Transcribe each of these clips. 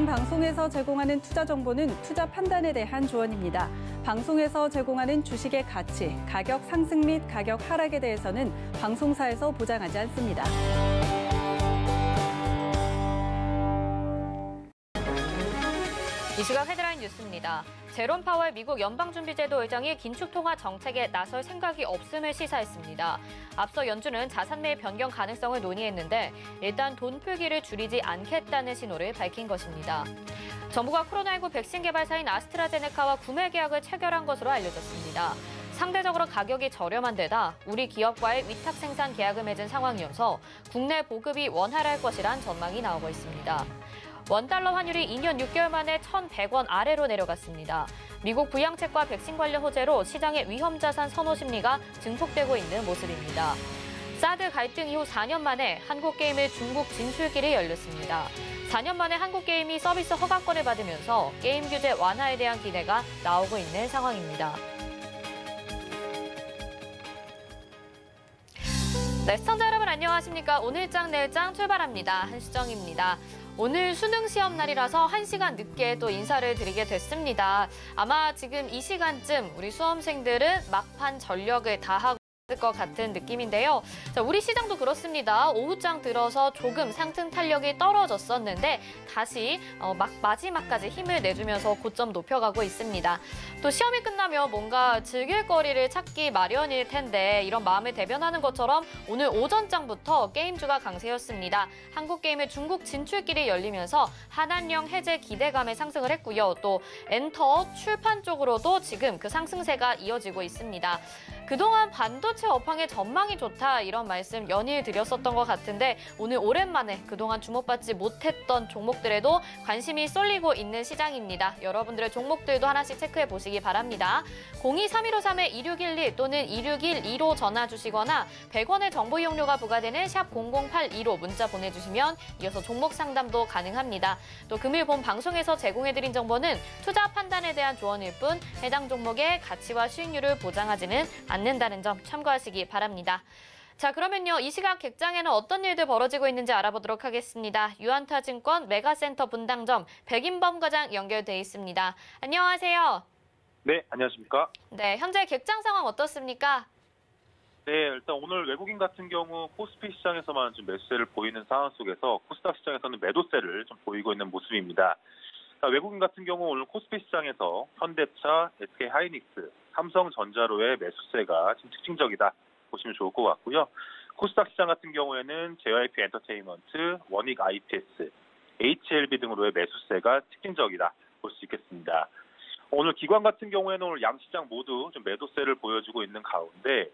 방송에서 제공하는 투자 정보는 투자 판단에 대한 조언입니다. 방송에서 제공하는 주식의 가치, 가격 상승 및 가격 하락에 대해서는 방송사에서 보장하지 않습니다. 이 시각 헤드라인 뉴스입니다. 제롬 파월 미국 연방준비제도 의장이 긴축 통화 정책에 나설 생각이 없음을 시사했습니다. 앞서 연준은 자산 매입 변경 가능성을 논의했는데 일단 돈 풀기를 줄이지 않겠다는 신호를 밝힌 것입니다. 정부가 코로나19 백신 개발사인 아스트라제네카와 구매 계약을 체결한 것으로 알려졌습니다. 상대적으로 가격이 저렴한 데다 우리 기업과의 위탁 생산 계약을 맺은 상황이어서 국내 보급이 원활할 것이란 전망이 나오고 있습니다. 원달러 환율이 2년 6개월 만에 1,100원 아래로 내려갔습니다. 미국 부양책과 백신 관련 호재로 시장의 위험자산 선호 심리가 증폭되고 있는 모습입니다. 사드 갈등 이후 4년 만에 한국게임의 중국 진출길이 열렸습니다. 4년 만에 한국게임이 서비스 허가권을 받으면서 게임 규제 완화에 대한 기대가 나오고 있는 상황입니다. 네, 시청자 여러분 안녕하십니까? 오늘장 내일장 출발합니다. 한시정입니다. 오늘 수능 시험 날이라서 1시간 늦게 또 인사를 드리게 됐습니다. 아마 지금 이 시간쯤 우리 수험생들은 막판 전력을 다하고 있을 것 같은 느낌인데요. 자, 우리 시장도 그렇습니다. 오후장 들어서 조금 상승 탄력이 떨어졌었는데 다시 마지막까지 힘을 내주면서 고점 높여가고 있습니다. 또 시험이 끝나면 뭔가 즐길 거리를 찾기 마련일 텐데 이런 마음을 대변하는 것처럼 오늘 오전장부터 게임주가 강세였습니다. 한국게임의 중국 진출길이 열리면서 한한령 해제 기대감에 상승을 했고요. 또 엔터 출판 쪽으로도 지금 그 상승세가 이어지고 있습니다. 그동안 반도체 업황의 전망이 좋다 이런 말씀 연일 드렸었던 것 같은데 오늘 오랜만에 그동안 주목받지 못했던 종목들에도 관심이 쏠리고 있는 시장입니다. 여러분들의 종목들도 하나씩 체크해 보시기 바랍니다. 023153-2611 또는 2612로 전화 주시거나 100원의 정보 이용료가 부과되는 샵 0082로 문자 보내주시면 이어서 종목 상담도 가능합니다. 또 금일 본 방송에서 제공해드린 정보는 투자 판단에 대한 조언일 뿐 해당 종목의 가치와 수익률을 보장하지는 않는다는 점 참고하시기 바랍니다. 자, 그러면요. 이 시각 객장에는 어떤 일들 벌어지고 있는지 알아보도록 하겠습니다. 유한타증권 메가센터 분당점 백인범 과장 연결돼 있습니다. 안녕하세요. 네, 안녕하십니까? 네, 현재 객장 상황 어떻습니까? 네, 일단 오늘 외국인 같은 경우 코스피 시장에서만 좀 매수세를 보이는 상황 속에서 코스닥 시장에서는 매도세를 좀 보이고 있는 모습입니다. 자, 외국인 같은 경우 오늘 코스피 시장에서 현대차, SK하이닉스, 삼성전자로의 매수세가 지금 특징적이다 보시면 좋을 것 같고요. 코스닥 시장 같은 경우에는 JYP 엔터테인먼트, 원익 IPS, HLB 등으로의 매수세가 특징적이다 볼 수 있겠습니다. 오늘 기관 같은 경우에는 오늘 양시장 모두 좀 매도세를 보여주고 있는 가운데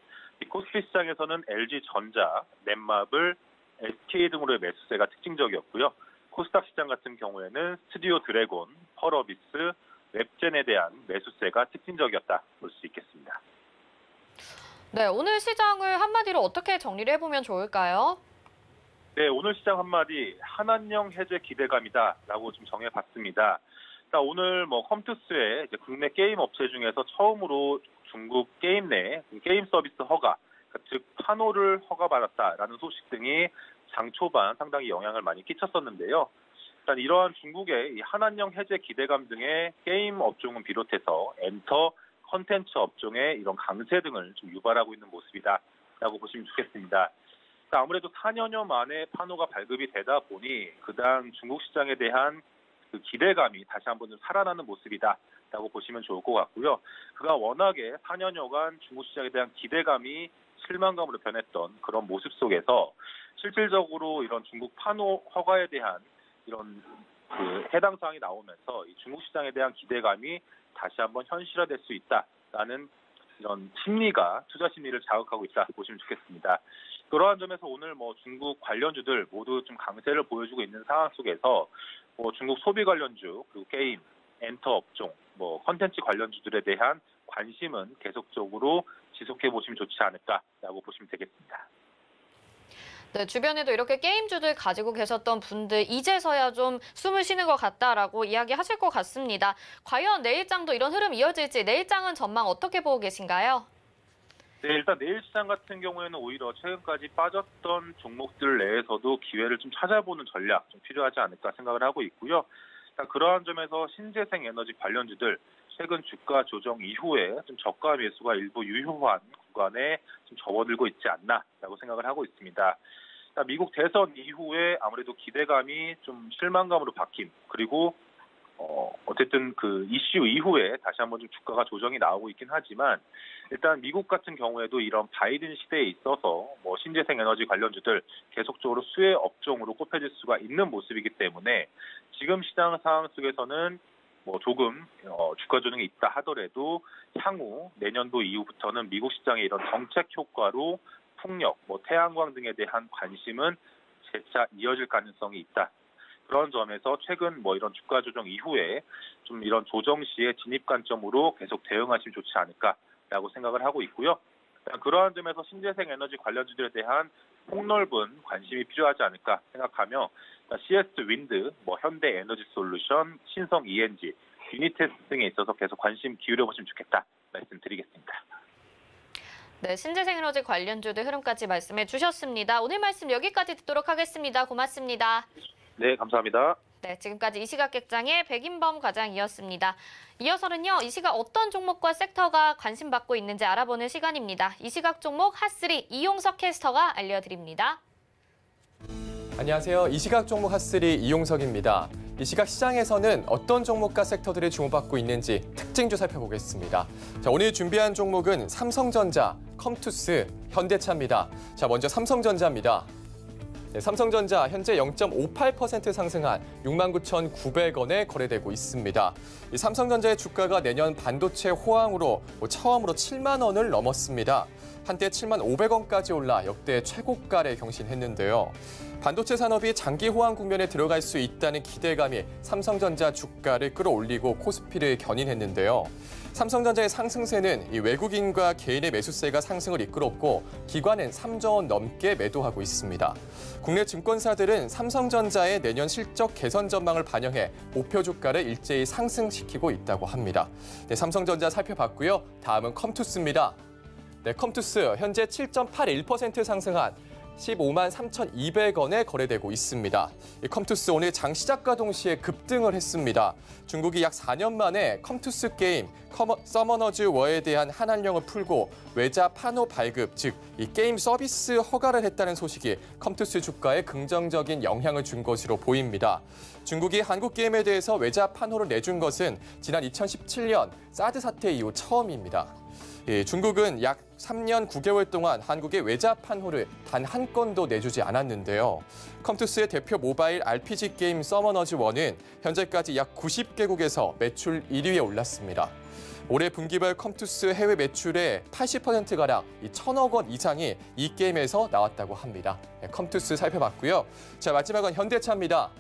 코스피 시장에서는 LG전자, 넷마블, SK 등으로의 매수세가 특징적이었고요. 코스닥 시장 같은 경우에는 스튜디오 드래곤, 펄어비스, 웹젠에 대한 매수세가 특징적이었다 볼 수 있겠습니다. 네, 오늘 시장을 한마디로 어떻게 정리를 해보면 좋을까요? 네, 오늘 시장 한마디 한한령 해제 기대감이다라고 좀 정해봤습니다. 자, 오늘 컴투스의 이제 국내 게임 업체 중에서 처음으로 중국 게임 내 게임 서비스 허가, 즉 판호를 허가받았다라는 소식 등이 장 초반 상당히 영향을 많이 끼쳤었는데요. 일단 이러한 중국의 이 한한령 해제 기대감 등의 게임 업종은 비롯해서 엔터, 컨텐츠 업종의 이런 강세 등을 좀 유발하고 있는 모습이다라고 보시면 좋겠습니다. 아무래도 4년여 만에 판호가 발급이 되다 보니 그다음 중국 시장에 대한 그 기대감이 다시 한번 좀 살아나는 모습이다라고 보시면 좋을 것 같고요. 그가 워낙에 4년여간 중국 시장에 대한 기대감이 실망감으로 변했던 그런 모습 속에서 실질적으로 이런 중국 판호 허가에 대한 이런 그 해당 사항이 나오면서 이 중국 시장에 대한 기대감이 다시 한번 현실화될 수 있다라는 이런 심리가 투자 심리를 자극하고 있다 보시면 좋겠습니다. 그러한 점에서 오늘 중국 관련주들 모두 좀 강세를 보여주고 있는 상황 속에서 중국 소비 관련주 그리고 게임, 엔터 업종, 컨텐츠 관련주들에 대한 관심은 계속적으로 지속해 보시면 좋지 않을까라고 보시면 되겠습니다. 네, 주변에도 이렇게 게임주들 가지고 계셨던 분들 이제서야 좀 숨을 쉬는 것 같다라고 이야기하실 것 같습니다. 과연 내일장도 이런 흐름 이어질지 내일장은 전망 어떻게 보고 계신가요? 네, 일단 내일 시장 같은 경우에는 오히려 최근까지 빠졌던 종목들 내에서도 기회를 좀 찾아보는 전략 좀 필요하지 않을까 생각을 하고 있고요. 그러한 점에서 신재생 에너지 관련주들 최근 주가 조정 이후에 좀 저가 매수가 일부 유효한 구간에 좀 접어들고 있지 않나라고 생각을 하고 있습니다. 미국 대선 이후에 아무래도 기대감이 좀 실망감으로 바뀐, 그리고 어쨌든 그 이슈 이후에 다시 한번 좀 주가가 조정이 나오고 있긴 하지만, 일단 미국 같은 경우에도 이런 바이든 시대에 있어서 뭐 신재생 에너지 관련주들 계속적으로 수혜 업종으로 꼽혀질 수가 있는 모습이기 때문에 지금 시장 상황 속에서는 뭐 조금 주가 조정이 있다 하더라도 향후 내년도 이후부터는 미국 시장의 이런 정책 효과로 풍력, 뭐 태양광 등에 대한 관심은 재차 이어질 가능성이 있다. 그런 점에서 최근 뭐 이런 주가 조정 이후에 좀 이런 조정 시의 진입 관점으로 계속 대응하시면 좋지 않을까라고 생각을 하고 있고요. 그러한 점에서 신재생 에너지 관련주들에 대한 폭넓은 관심이 필요하지 않을까 생각하며 CS 윈드, 뭐 현대 에너지 솔루션, 신성 ENG, 유니테스 등에 있어서 계속 관심 기울여 보시면 좋겠다 말씀드리겠습니다. 네, 신재생 에너지 관련주들 흐름까지 말씀해 주셨습니다. 오늘 말씀 여기까지 듣도록 하겠습니다. 고맙습니다. 네, 감사합니다. 네, 지금까지 이시각객장의 백인범 과장이었습니다. 이어서는요, 이 시각 어떤 종목과 섹터가 관심받고 있는지 알아보는 시간입니다. 이 시각 종목 핫3 이용석 캐스터가 알려드립니다. 안녕하세요. 이 시각 종목 핫3 이용석입니다. 이 시각 시장에서는 어떤 종목과 섹터들이 주목받고 있는지 특징주 살펴보겠습니다. 자, 오늘 준비한 종목은 삼성전자, 컴투스, 현대차입니다. 자, 먼저 삼성전자입니다. 네, 삼성전자 현재 0.58% 상승한 69,900원에 거래되고 있습니다. 이 삼성전자의 주가가 내년 반도체 호황으로 처음으로 7만 원을 넘었습니다. 한때 7만 500원까지 올라 역대 최고가를 경신했는데요. 반도체 산업이 장기 호황 국면에 들어갈 수 있다는 기대감이 삼성전자 주가를 끌어올리고 코스피를 견인했는데요. 삼성전자의 상승세는 이 외국인과 개인의 매수세가 상승을 이끌었고 기관은 3조 원 넘게 매도하고 있습니다. 국내 증권사들은 삼성전자의 내년 실적 개선 전망을 반영해 목표 주가를 일제히 상승시키고 있다고 합니다. 네, 삼성전자 살펴봤고요. 다음은 컴투스입니다. 네, 컴투스 현재 7.81% 상승한 15만 3,200원에 거래되고 있습니다. 이 컴투스 오늘 장 시작과 동시에 급등을 했습니다. 중국이 약 4년 만에 컴투스 게임 서머너즈 워에 대한 한한령을 풀고 외자 판호 발급, 즉 이 게임 서비스 허가를 했다는 소식이 컴투스 주가에 긍정적인 영향을 준 것으로 보입니다. 중국이 한국 게임에 대해서 외자 판호를 내준 것은 지난 2017년 사드 사태 이후 처음입니다. 중국은 약 3년 9개월 동안 한국의 외자 판호를 단 한 건도 내주지 않았는데요. 컴투스의 대표 모바일 RPG 게임 서머너즈 1은 현재까지 약 90개국에서 매출 1위에 올랐습니다. 올해 분기별 컴투스 해외 매출의 80%가량 1,000억 원 이상이 이 게임에서 나왔다고 합니다. 컴투스 살펴봤고요. 자, 마지막은 현대차입니다.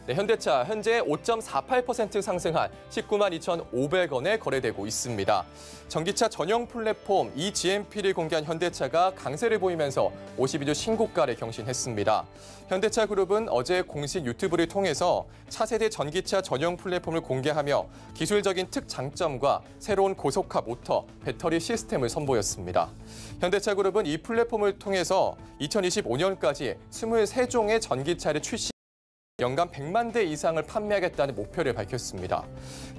네, 현대차 현재 5.48% 상승한 19만 2,500원에 거래되고 있습니다. 전기차 전용 플랫폼 eGMP를 공개한 현대차가 강세를 보이면서 52주 신고가를 경신했습니다. 현대차 그룹은 어제 공식 유튜브를 통해서 차세대 전기차 전용 플랫폼을 공개하며 기술적인 특장점과 새로운 고속화 모터, 배터리 시스템을 선보였습니다. 현대차 그룹은 이 플랫폼을 통해서 2025년까지 23종의 전기차를 연간 100만 대 이상을 판매하겠다는 목표를 밝혔습니다.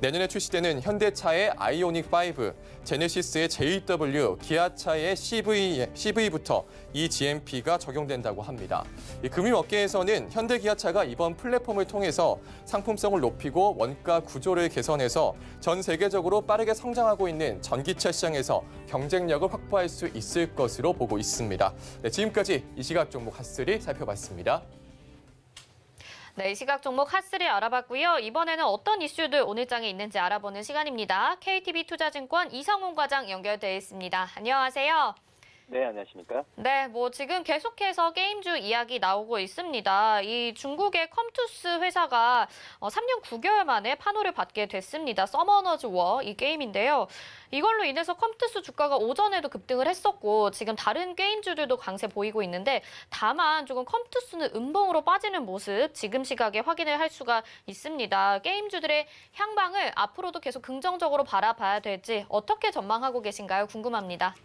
내년에 출시되는 현대차의 아이오닉5, 제네시스의 JW, 기아차의 CV부터 이 GMP가 적용된다고 합니다. 금융업계에서는 현대기아차가 이번 플랫폼을 통해서 상품성을 높이고 원가 구조를 개선해서 전 세계적으로 빠르게 성장하고 있는 전기차 시장에서 경쟁력을 확보할 수 있을 것으로 보고 있습니다. 네, 지금까지 이 시각 종목 핫3 살펴봤습니다. 네, 이 시각 종목 핫3 알아봤고요. 이번에는 어떤 이슈들 오늘장에 있는지 알아보는 시간입니다. KTB투자증권 이성훈 과장 연결돼 있습니다. 안녕하세요. 네, 안녕하십니까? 네, 지금 계속해서 게임주 이야기 나오고 있습니다. 이 중국의 컴투스 회사가 3년 9개월 만에 판호를 받게 됐습니다. 서머너즈 워 이 게임인데요. 이걸로 인해서 컴투스 주가가 오전에도 급등을 했었고 지금 다른 게임주들도 강세 보이고 있는데 다만 조금 컴투스는 음봉으로 빠지는 모습 지금 시각에 확인을 할 수가 있습니다. 게임주들의 향방을 앞으로도 계속 긍정적으로 바라봐야 될지 어떻게 전망하고 계신가요? 궁금합니다.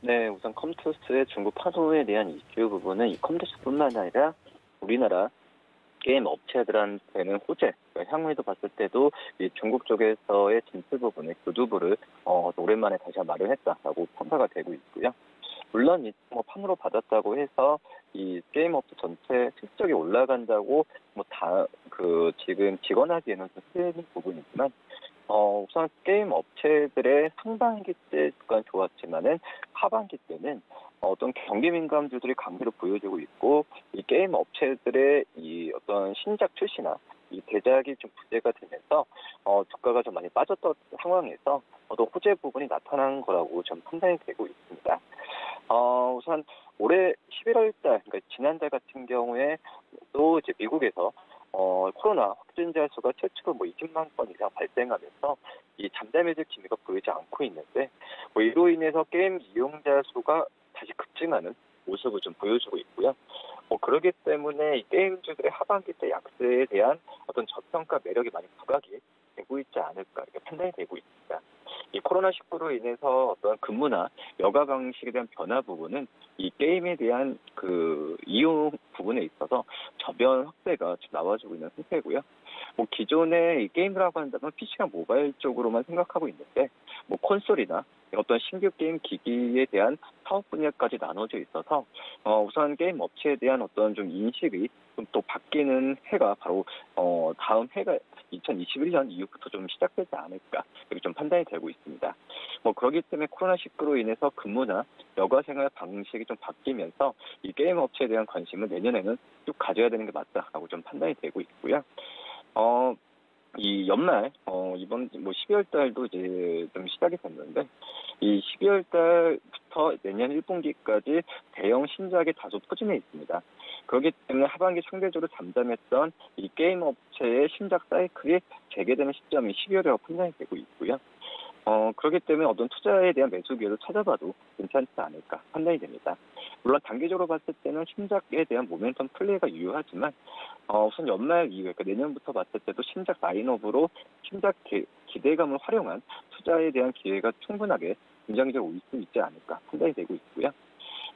네, 우선 컴투스의 중국 판호에 대한 이슈 부분은 이 컴투스뿐만 아니라 우리나라 게임 업체들한테는 호재, 그러니까 향후에도 봤을 때도 이 중국 쪽에서의 진출 부분의 교두부를 오랜만에 다시 마련했다라고 평가가 되고 있고요. 물론 뭐 판으로 받았다고 해서 이 게임 업체 전체 실적이 올라간다고 뭐 다 지금 직언하기에는 좀 힘든 부분이지만 우선 게임 업체들의 상반기 때 주간 좋았지만은 하반기 때는 어떤 경기 민감주들이 강세로 보여지고 있고 이 게임 업체들의 이 어떤 신작 출시나 이 대작이 좀 부재가 되면서 주가가 좀 많이 빠졌던 상황에서 또 호재 부분이 나타난 거라고 좀 판단이 되고 있습니다. 우선 올해 11월 달, 그러니까 지난달 같은 경우에 또 이제 미국에서 코로나 확진자 수가 최초로 20만 건 이상 발생하면서 이 잠잠해질 기미가 보이지 않고 있는데 이로 인해서 게임 이용자 수가 다시 급증하는 모습을 좀 보여주고 있고요. 그렇기 때문에 이 게임주들의 하반기 때 약세에 대한 어떤 저평가 매력이 많이 부각이 되고 있지 않을까 이렇게 판단이 되고 있습니다. 이 코로나19로 인해서 어떤 근무나 여가 방식에 대한 변화 부분은 이 게임에 대한 이용 부분에 있어서 저변 확대가 좀 나와주고 있는 상태고요. 기존에 이 게임이라고 한다면 PC나 모바일 쪽으로만 생각하고 있는데 콘솔이나 어떤 신규 게임 기기에 대한 사업 분야까지 나눠져 있어서 우선 게임 업체에 대한 어떤 좀 인식이 좀 또 바뀌는 해가 바로 다음 해가 2021년 이후부터 좀 시작되지 않을까 이렇게 좀 판단이 되고 있습니다. 그렇기 때문에 코로나19로 인해서 근무나 여가 생활 방식이 좀 바뀌면서 이 게임 업체에 대한 관심은 내년에는 쭉 가져야 되는 게 맞다라고 좀 판단이 되고 있고요. 이 연말 이번 12월 달도 이제 좀 시작이 됐는데 이 12월 달부터 내년 1분기까지 대형 신작이 다소 포진해 있습니다. 그렇기 때문에 하반기 상대적으로 잠잠했던 이 게임 업체의 신작 사이클이 재개되는 시점이 12월이라고 판단이 되고 있고요. 그렇기 때문에 어떤 투자에 대한 매수 기회를 찾아봐도 괜찮지 않을까 판단이 됩니다. 물론 단기적으로 봤을 때는 신작에 대한 모멘텀 플레이가 유효하지만 우선 연말 이후에 그러니까 내년부터 봤을 때도 신작 라인업으로 신작 기대감을 활용한 투자에 대한 기회가 충분하게 긍정적으로 올 수 있지 않을까 판단이 되고 있고요.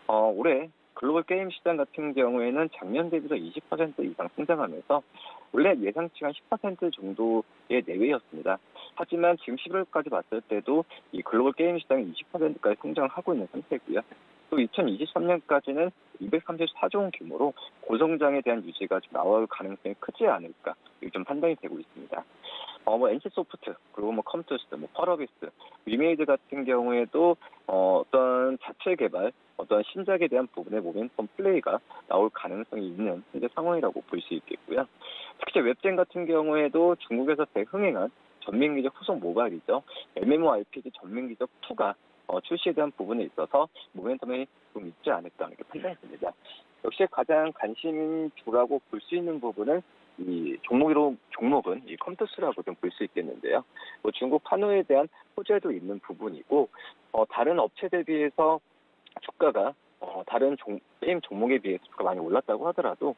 올해 글로벌 게임 시장 같은 경우에는 작년 대비해서 20% 이상 성장하면서 원래 예상치가 10% 정도의 내외였습니다. 하지만 지금 11월까지 봤을 때도 이 글로벌 게임 시장이 20%까지 성장하고 있는 상태고요. 또 2023년까지는 234조 원 규모로 고성장에 대한 유지가 좀 나올 가능성이 크지 않을까 이렇게 좀 판단이 되고 있습니다. NC소프트 그리고 컴투스, 펄어비스, 위메이드 같은 경우에도 어떤 자체 개발, 어떤 신작에 대한 부분의 모멘텀 플레이가 나올 가능성이 있는 현재 상황이라고 볼 수 있겠고요. 특히 웹젠 같은 경우에도 중국에서 대흥행한 전민기적 후속 모바일이죠. MMORPG 전민기적 2가 출시에 대한 부분에 있어서 모멘텀이 좀 있지 않을까 이렇게 판단이 됩니다. 역시 가장 관심주라고 볼 수 있는 부분은 이 종목은 이 컴투스라고 좀 볼 수 있겠는데요. 중국 판호에 대한 호재도 있는 부분이고 다른 업체 대비해서 주가가 다른 게임 종목에 비해서 주가가 많이 올랐다고 하더라도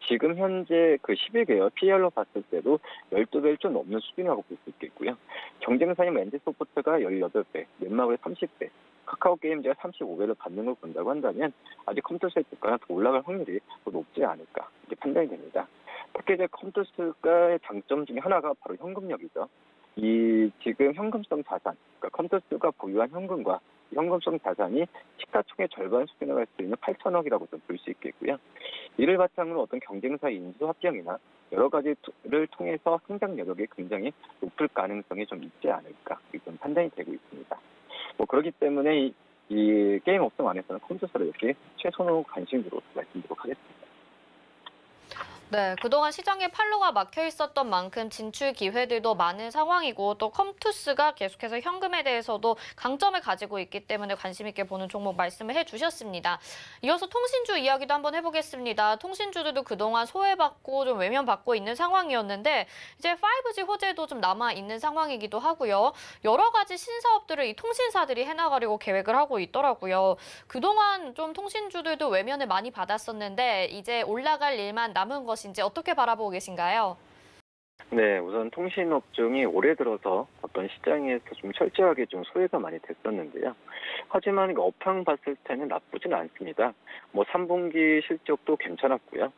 지금 현재 11개월 PER로 봤을 때도 12배를 좀 넘는 수준이라고 볼 수 있겠고요. 경쟁사인 NC소프트가 18배, 넷마블이 30배, 카카오게임즈가 35배를 받는 걸 본다고 한다면 아직 컴투스의 주가가 더 올라갈 확률이 더 높지 않을까 이렇게 판단이 됩니다. 특히 이제 컴투스가의 장점 중에 하나가 바로 현금력이죠. 이 지금 현금성 자산, 그러니까 컴투스가 보유한 현금과 현금성 자산이 시가총액 절반 수준에 갈 수 있는 8천억이라고 좀 볼 수 있겠고요. 이를 바탕으로 어떤 경쟁사 인수 합병이나 여러 가지를 통해서 성장 여력이 굉장히 높을 가능성이 좀 있지 않을까 이렇게 좀 판단이 되고 있습니다. 그렇기 때문에 이 게임 업종 안에서는 컴투스를 이렇게 최선호 관심으로 말씀드리도록 하겠습니다. 네, 그동안 시장에 팔로가 막혀 있었던 만큼 진출 기회들도 많은 상황이고 또 컴투스가 계속해서 현금에 대해서도 강점을 가지고 있기 때문에 관심 있게 보는 종목 말씀을 해주셨습니다. 이어서 통신주 이야기도 한번 해보겠습니다. 통신주들도 그동안 소외받고 좀 외면받고 있는 상황이었는데 이제 5G 호재도 좀 남아있는 상황이기도 하고요. 여러 가지 신사업들을 이 통신사들이 해나가려고 계획을 하고 있더라고요. 그동안 좀 통신주들도 외면을 많이 받았었는데 이제 올라갈 일만 남은 것인지 어떻게 바라보고 계신가요? 네, 우선 통신업종이 올해 들어서 어떤 시장에서 좀 철저하게 좀 소외가 많이 됐었는데요. 하지만 업황 봤을 때는 나쁘진 않습니다. 3분기 실적도 괜찮았고요.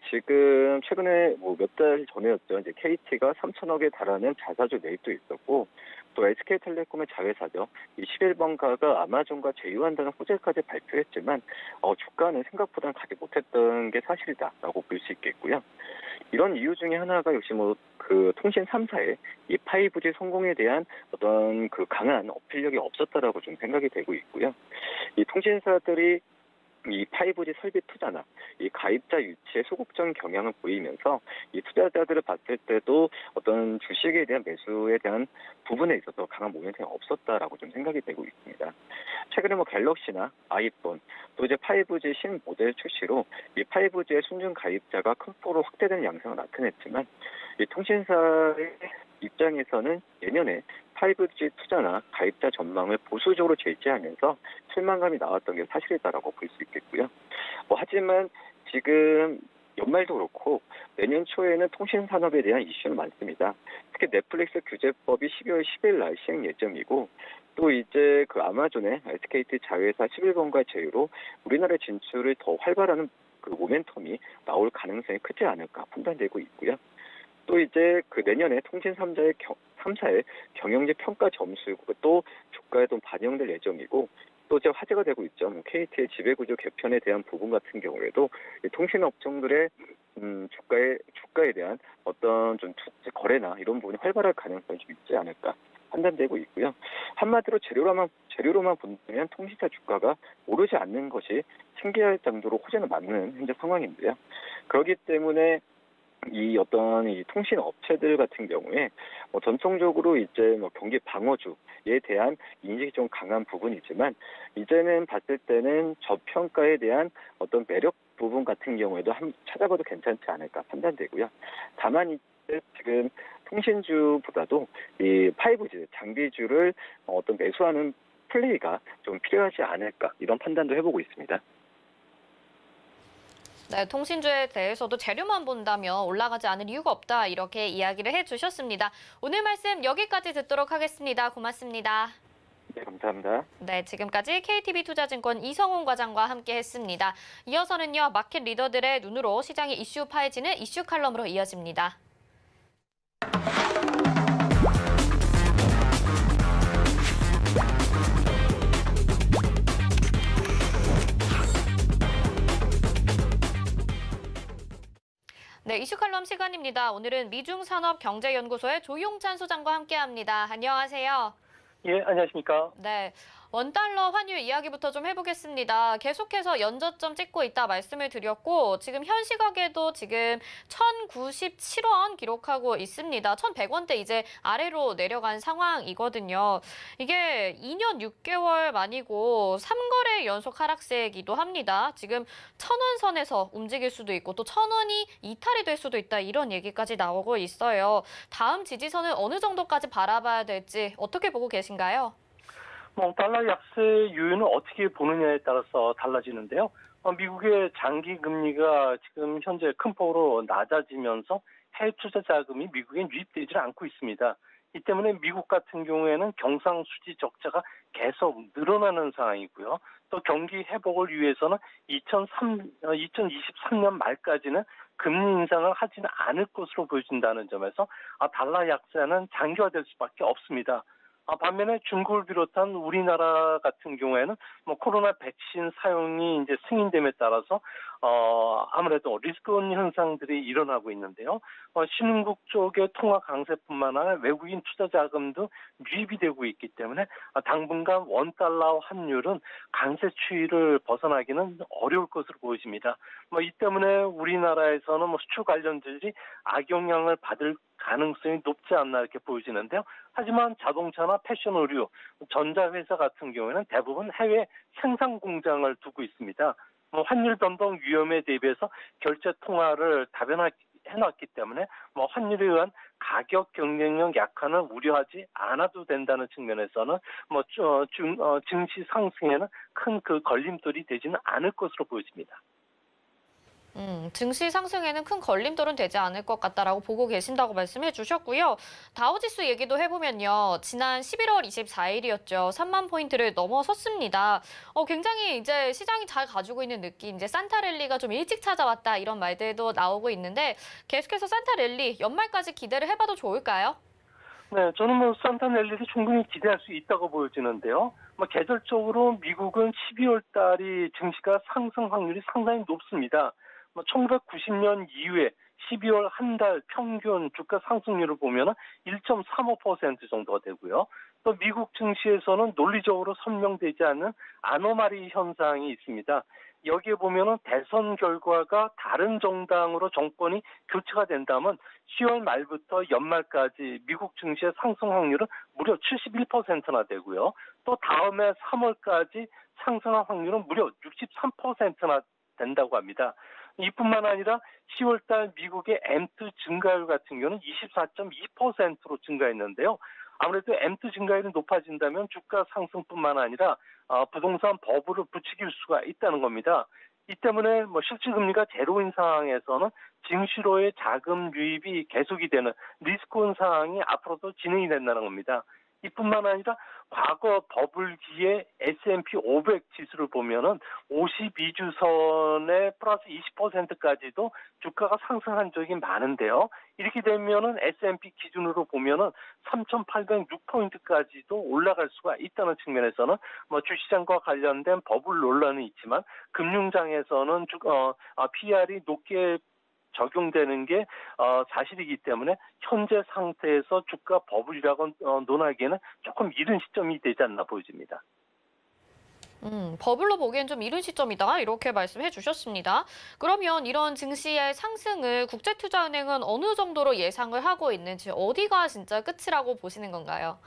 지금 최근에 뭐 몇 달 전에였죠. 이제 KT가 3천억에 달하는 자사주 매입도 있었고, 또 SK텔레콤의 자회사죠. 이 11번가가 아마존과 제휴한다는 호재까지 발표했지만, 주가는 생각보다는 가지 못했던 게 사실이다라고 볼 수 있겠고요. 이런 이유 중에 하나가 역시 뭐 그 통신 3사의 이 5G 성공에 대한 어떤 그 강한 어필력이 없었다라고 좀 생각이 되고 있고요. 이 통신사들이 이 5G 설비 투자나 이 가입자 유치에 소극적인 경향을 보이면서 이 투자자들을 봤을 때도 어떤 주식에 대한 매수에 대한 부분에 있어서 강한 모멘텀이 없었다라고 좀 생각이 되고 있습니다. 최근에 뭐 갤럭시나 아이폰 또 이제 5G 신 모델 출시로 이 5G의 순증 가입자가 큰 폭으로 확대되는 양상을 나타냈지만 이 통신사의 입장에서는 예년에 5G 투자나 가입자 전망을 보수적으로 제시하면서 실망감이 나왔던 게 사실이다라고 볼 수 있겠고요. 하지만 지금 연말도 그렇고 내년 초에는 통신 산업에 대한 이슈는 많습니다. 특히 넷플릭스 규제법이 12월 10일 날 시행 예정이고 또 이제 그 아마존의 SKT 자회사 11번가 제휴로 우리나라 진출을 더 활발하는 그 모멘텀이 나올 가능성이 크지 않을까 판단되고 있고요. 또 이제 그 내년에 통신 3사의 경영직 평가 점수 또 주가에도 반영될 예정이고 또 이제 화제가 되고 있죠. KT의 지배구조 개편에 대한 부분 같은 경우에도 통신 업종들의 주가에 대한 어떤 좀 거래나 이런 부분이 활발할 가능성이 좀 있지 않을까 판단되고 있고요. 한마디로 재료로만 본다면 통신사 주가가 오르지 않는 것이 신기할 정도로 호재는 맞는 현재 상황인데요. 그렇기 때문에 이 어떤 이 통신 업체들 같은 경우에 전통적으로 이제 경기 방어주에 대한 인식이 좀 강한 부분이지만 이제는 봤을 때는 저평가에 대한 어떤 매력 부분 같은 경우에도 찾아봐도 괜찮지 않을까 판단되고요. 다만 이제 지금 통신주보다도 이 5G 장비주를 어떤 매수하는 플레이가 좀 필요하지 않을까 이런 판단도 해보고 있습니다. 네, 통신주에 대해서도 재료만 본다면 올라가지 않을 이유가 없다 이렇게 이야기를 해주셨습니다. 오늘 말씀 여기까지 듣도록 하겠습니다. 고맙습니다. 네, 감사합니다. 네, 지금까지 KTB투자증권 이성훈 과장과 함께했습니다. 이어서는요, 마켓 리더들의 눈으로 시장의 이슈 파헤지는 이슈 칼럼으로 이어집니다. 네, 이슈 칼럼 시간입니다. 오늘은 미중산업경제연구소의 조용찬 소장과 함께합니다. 안녕하세요. 예, 안녕하십니까. 네, 원달러 환율 이야기부터 좀 해보겠습니다. 계속해서 연저점 찍고 있다 말씀을 드렸고 지금 현 시각에도 지금 1,097원 기록하고 있습니다. 1,100원대 이제 아래로 내려간 상황이거든요. 이게 2년 6개월 만이고 3거래 연속 하락세이기도 합니다. 지금 1,000원 선에서 움직일 수도 있고 또 1,000원이 이탈이 될 수도 있다 이런 얘기까지 나오고 있어요. 다음 지지선을 어느 정도까지 바라봐야 될지 어떻게 보고 계신가요? 달러 약세 요인을 어떻게 보느냐에 따라서 달라지는데요. 미국의 장기 금리가 지금 현재 큰 폭으로 낮아지면서 해외 투자 자금이 미국에 유입되지 않고 있습니다. 이 때문에 미국 같은 경우에는 경상수지 적자가 계속 늘어나는 상황이고요. 또 경기 회복을 위해서는 2023년 말까지는 금리 인상을 하지는 않을 것으로 보여진다는 점에서 달러 약세는 장기화될 수밖에 없습니다. 반면에 중국을 비롯한 우리나라 같은 경우에는 코로나 백신 사용이 이제 승인됨에 따라서 아무래도 리스크온 현상들이 일어나고 있는데요. 신흥국 쪽의 통화 강세뿐만 아니라 외국인 투자 자금도 유입이 되고 있기 때문에 당분간 원달러 환율은 강세 추이를 벗어나기는 어려울 것으로 보여집니다. 이 때문에 우리나라에서는 수출 관련주들이 악영향을 받을 가능성이 높지 않나 이렇게 보여지는데요. 하지만 자동차나 패션 의류, 전자회사 같은 경우에는 대부분 해외 생산 공장을 두고 있습니다. 환율 변동 위험에 대비해서 결제 통화를 다변화해놨기 때문에 환율에 의한 가격 경쟁력 약화는 우려하지 않아도 된다는 측면에서는 증시 상승에는 큰 그 걸림돌이 되지는 않을 것으로 보여집니다. 증시 상승에는 큰 걸림돌은 되지 않을 것 같다라고 보고 계신다고 말씀해 주셨고요. 다우지수 얘기도 해보면요. 지난 11월 24일이었죠. 3만 포인트를 넘어섰습니다. 굉장히 이제 시장이 잘 가지고 있는 느낌, 이제 산타랠리가 좀 일찍 찾아왔다 이런 말들도 나오고 있는데 계속해서 산타랠리 연말까지 기대를 해봐도 좋을까요? 네, 저는 산타랠리를 충분히 기대할 수 있다고 보여지는데요. 계절적으로 미국은 12월 달이 증시가 상승 확률이 상당히 높습니다. 1990년 이후에 12월 한 달 평균 주가 상승률을 보면 1.35% 정도가 되고요. 또 미국 증시에서는 논리적으로 설명되지 않는 아노마리 현상이 있습니다. 여기에 보면은 대선 결과가 다른 정당으로 정권이 교체가 된다면 10월 말부터 연말까지 미국 증시의 상승 확률은 무려 71%나 되고요. 또 다음해 3월까지 상승할 확률은 무려 63%나 된다고 합니다. 이뿐만 아니라 10월 달 미국의 M2 증가율 같은 경우는 24.2%로 증가했는데요. 아무래도 M2 증가율이 높아진다면 주가 상승뿐만 아니라 부동산 버블을 부추길 수가 있다는 겁니다. 이 때문에 실질금리가 제로인 상황에서는 증시로의 자금 유입이 계속이 되는 리스크온 상황이 앞으로도 진행이 된다는 겁니다. 이뿐만 아니라 과거 버블기의 S&P 500 지수를 보면은 52주선에 플러스 20%까지도 주가가 상승한 적이 많은데요. 이렇게 되면은 S&P 기준으로 보면은 3,806포인트까지도 올라갈 수가 있다는 측면에서는 주시장과 관련된 버블 논란은 있지만 금융장에서는 PR이 높게 적용되는 게 사실이기 때문에 현재 상태에서 주가 버블이라고 논하기에는 조금 이른 시점이 되지 않나 보여집니다. 버블로 보기엔 좀 이른 시점이다 이렇게 말씀해 주셨습니다. 그러면 이런 증시의 상승을 국제투자은행은 어느 정도로 예상을 하고 있는지 어디가 진짜 끝이라고 보시는 건가요?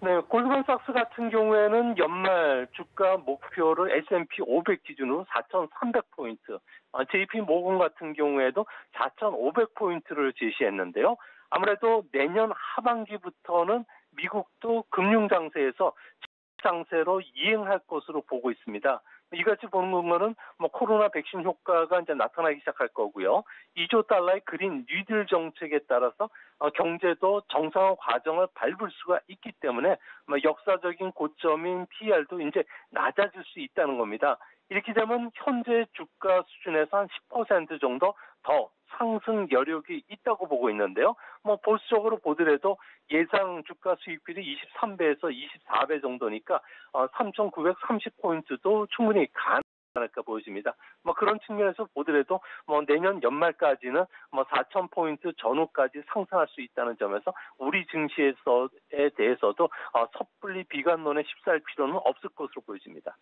네, 골드만삭스 같은 경우에는 연말 주가 목표를 S&P 500 기준으로 4,300포인트, JP 모건 같은 경우에도 4,500포인트를 제시했는데요. 아무래도 내년 하반기부터는 미국도 금융장세에서 장세로 이행할 것으로 보고 있습니다. 이같이 보는 거는 코로나 백신 효과가 이제 나타나기 시작할 거고요. 2조 달러의 그린 뉴딜 정책에 따라서 경제도 정상화 과정을 밟을 수가 있기 때문에 역사적인 고점인 PR도 이제 낮아질 수 있다는 겁니다. 이렇게 되면 현재 주가 수준에서 한 10% 정도 더 상승 여력이 있다고 보고 있는데요. 보수적으로 보더라도 예상 주가 수익률이 23배에서 24배 정도니까 3,930포인트도 충분히 가능할까 보여집니다. 그런 측면에서 보더라도 내년 연말까지는 4,000포인트 전후까지 상승할 수 있다는 점에서 우리 증시에 대해서도 섣불리 비관론에 휩싸일 필요는 없을 것으로 보여집니다.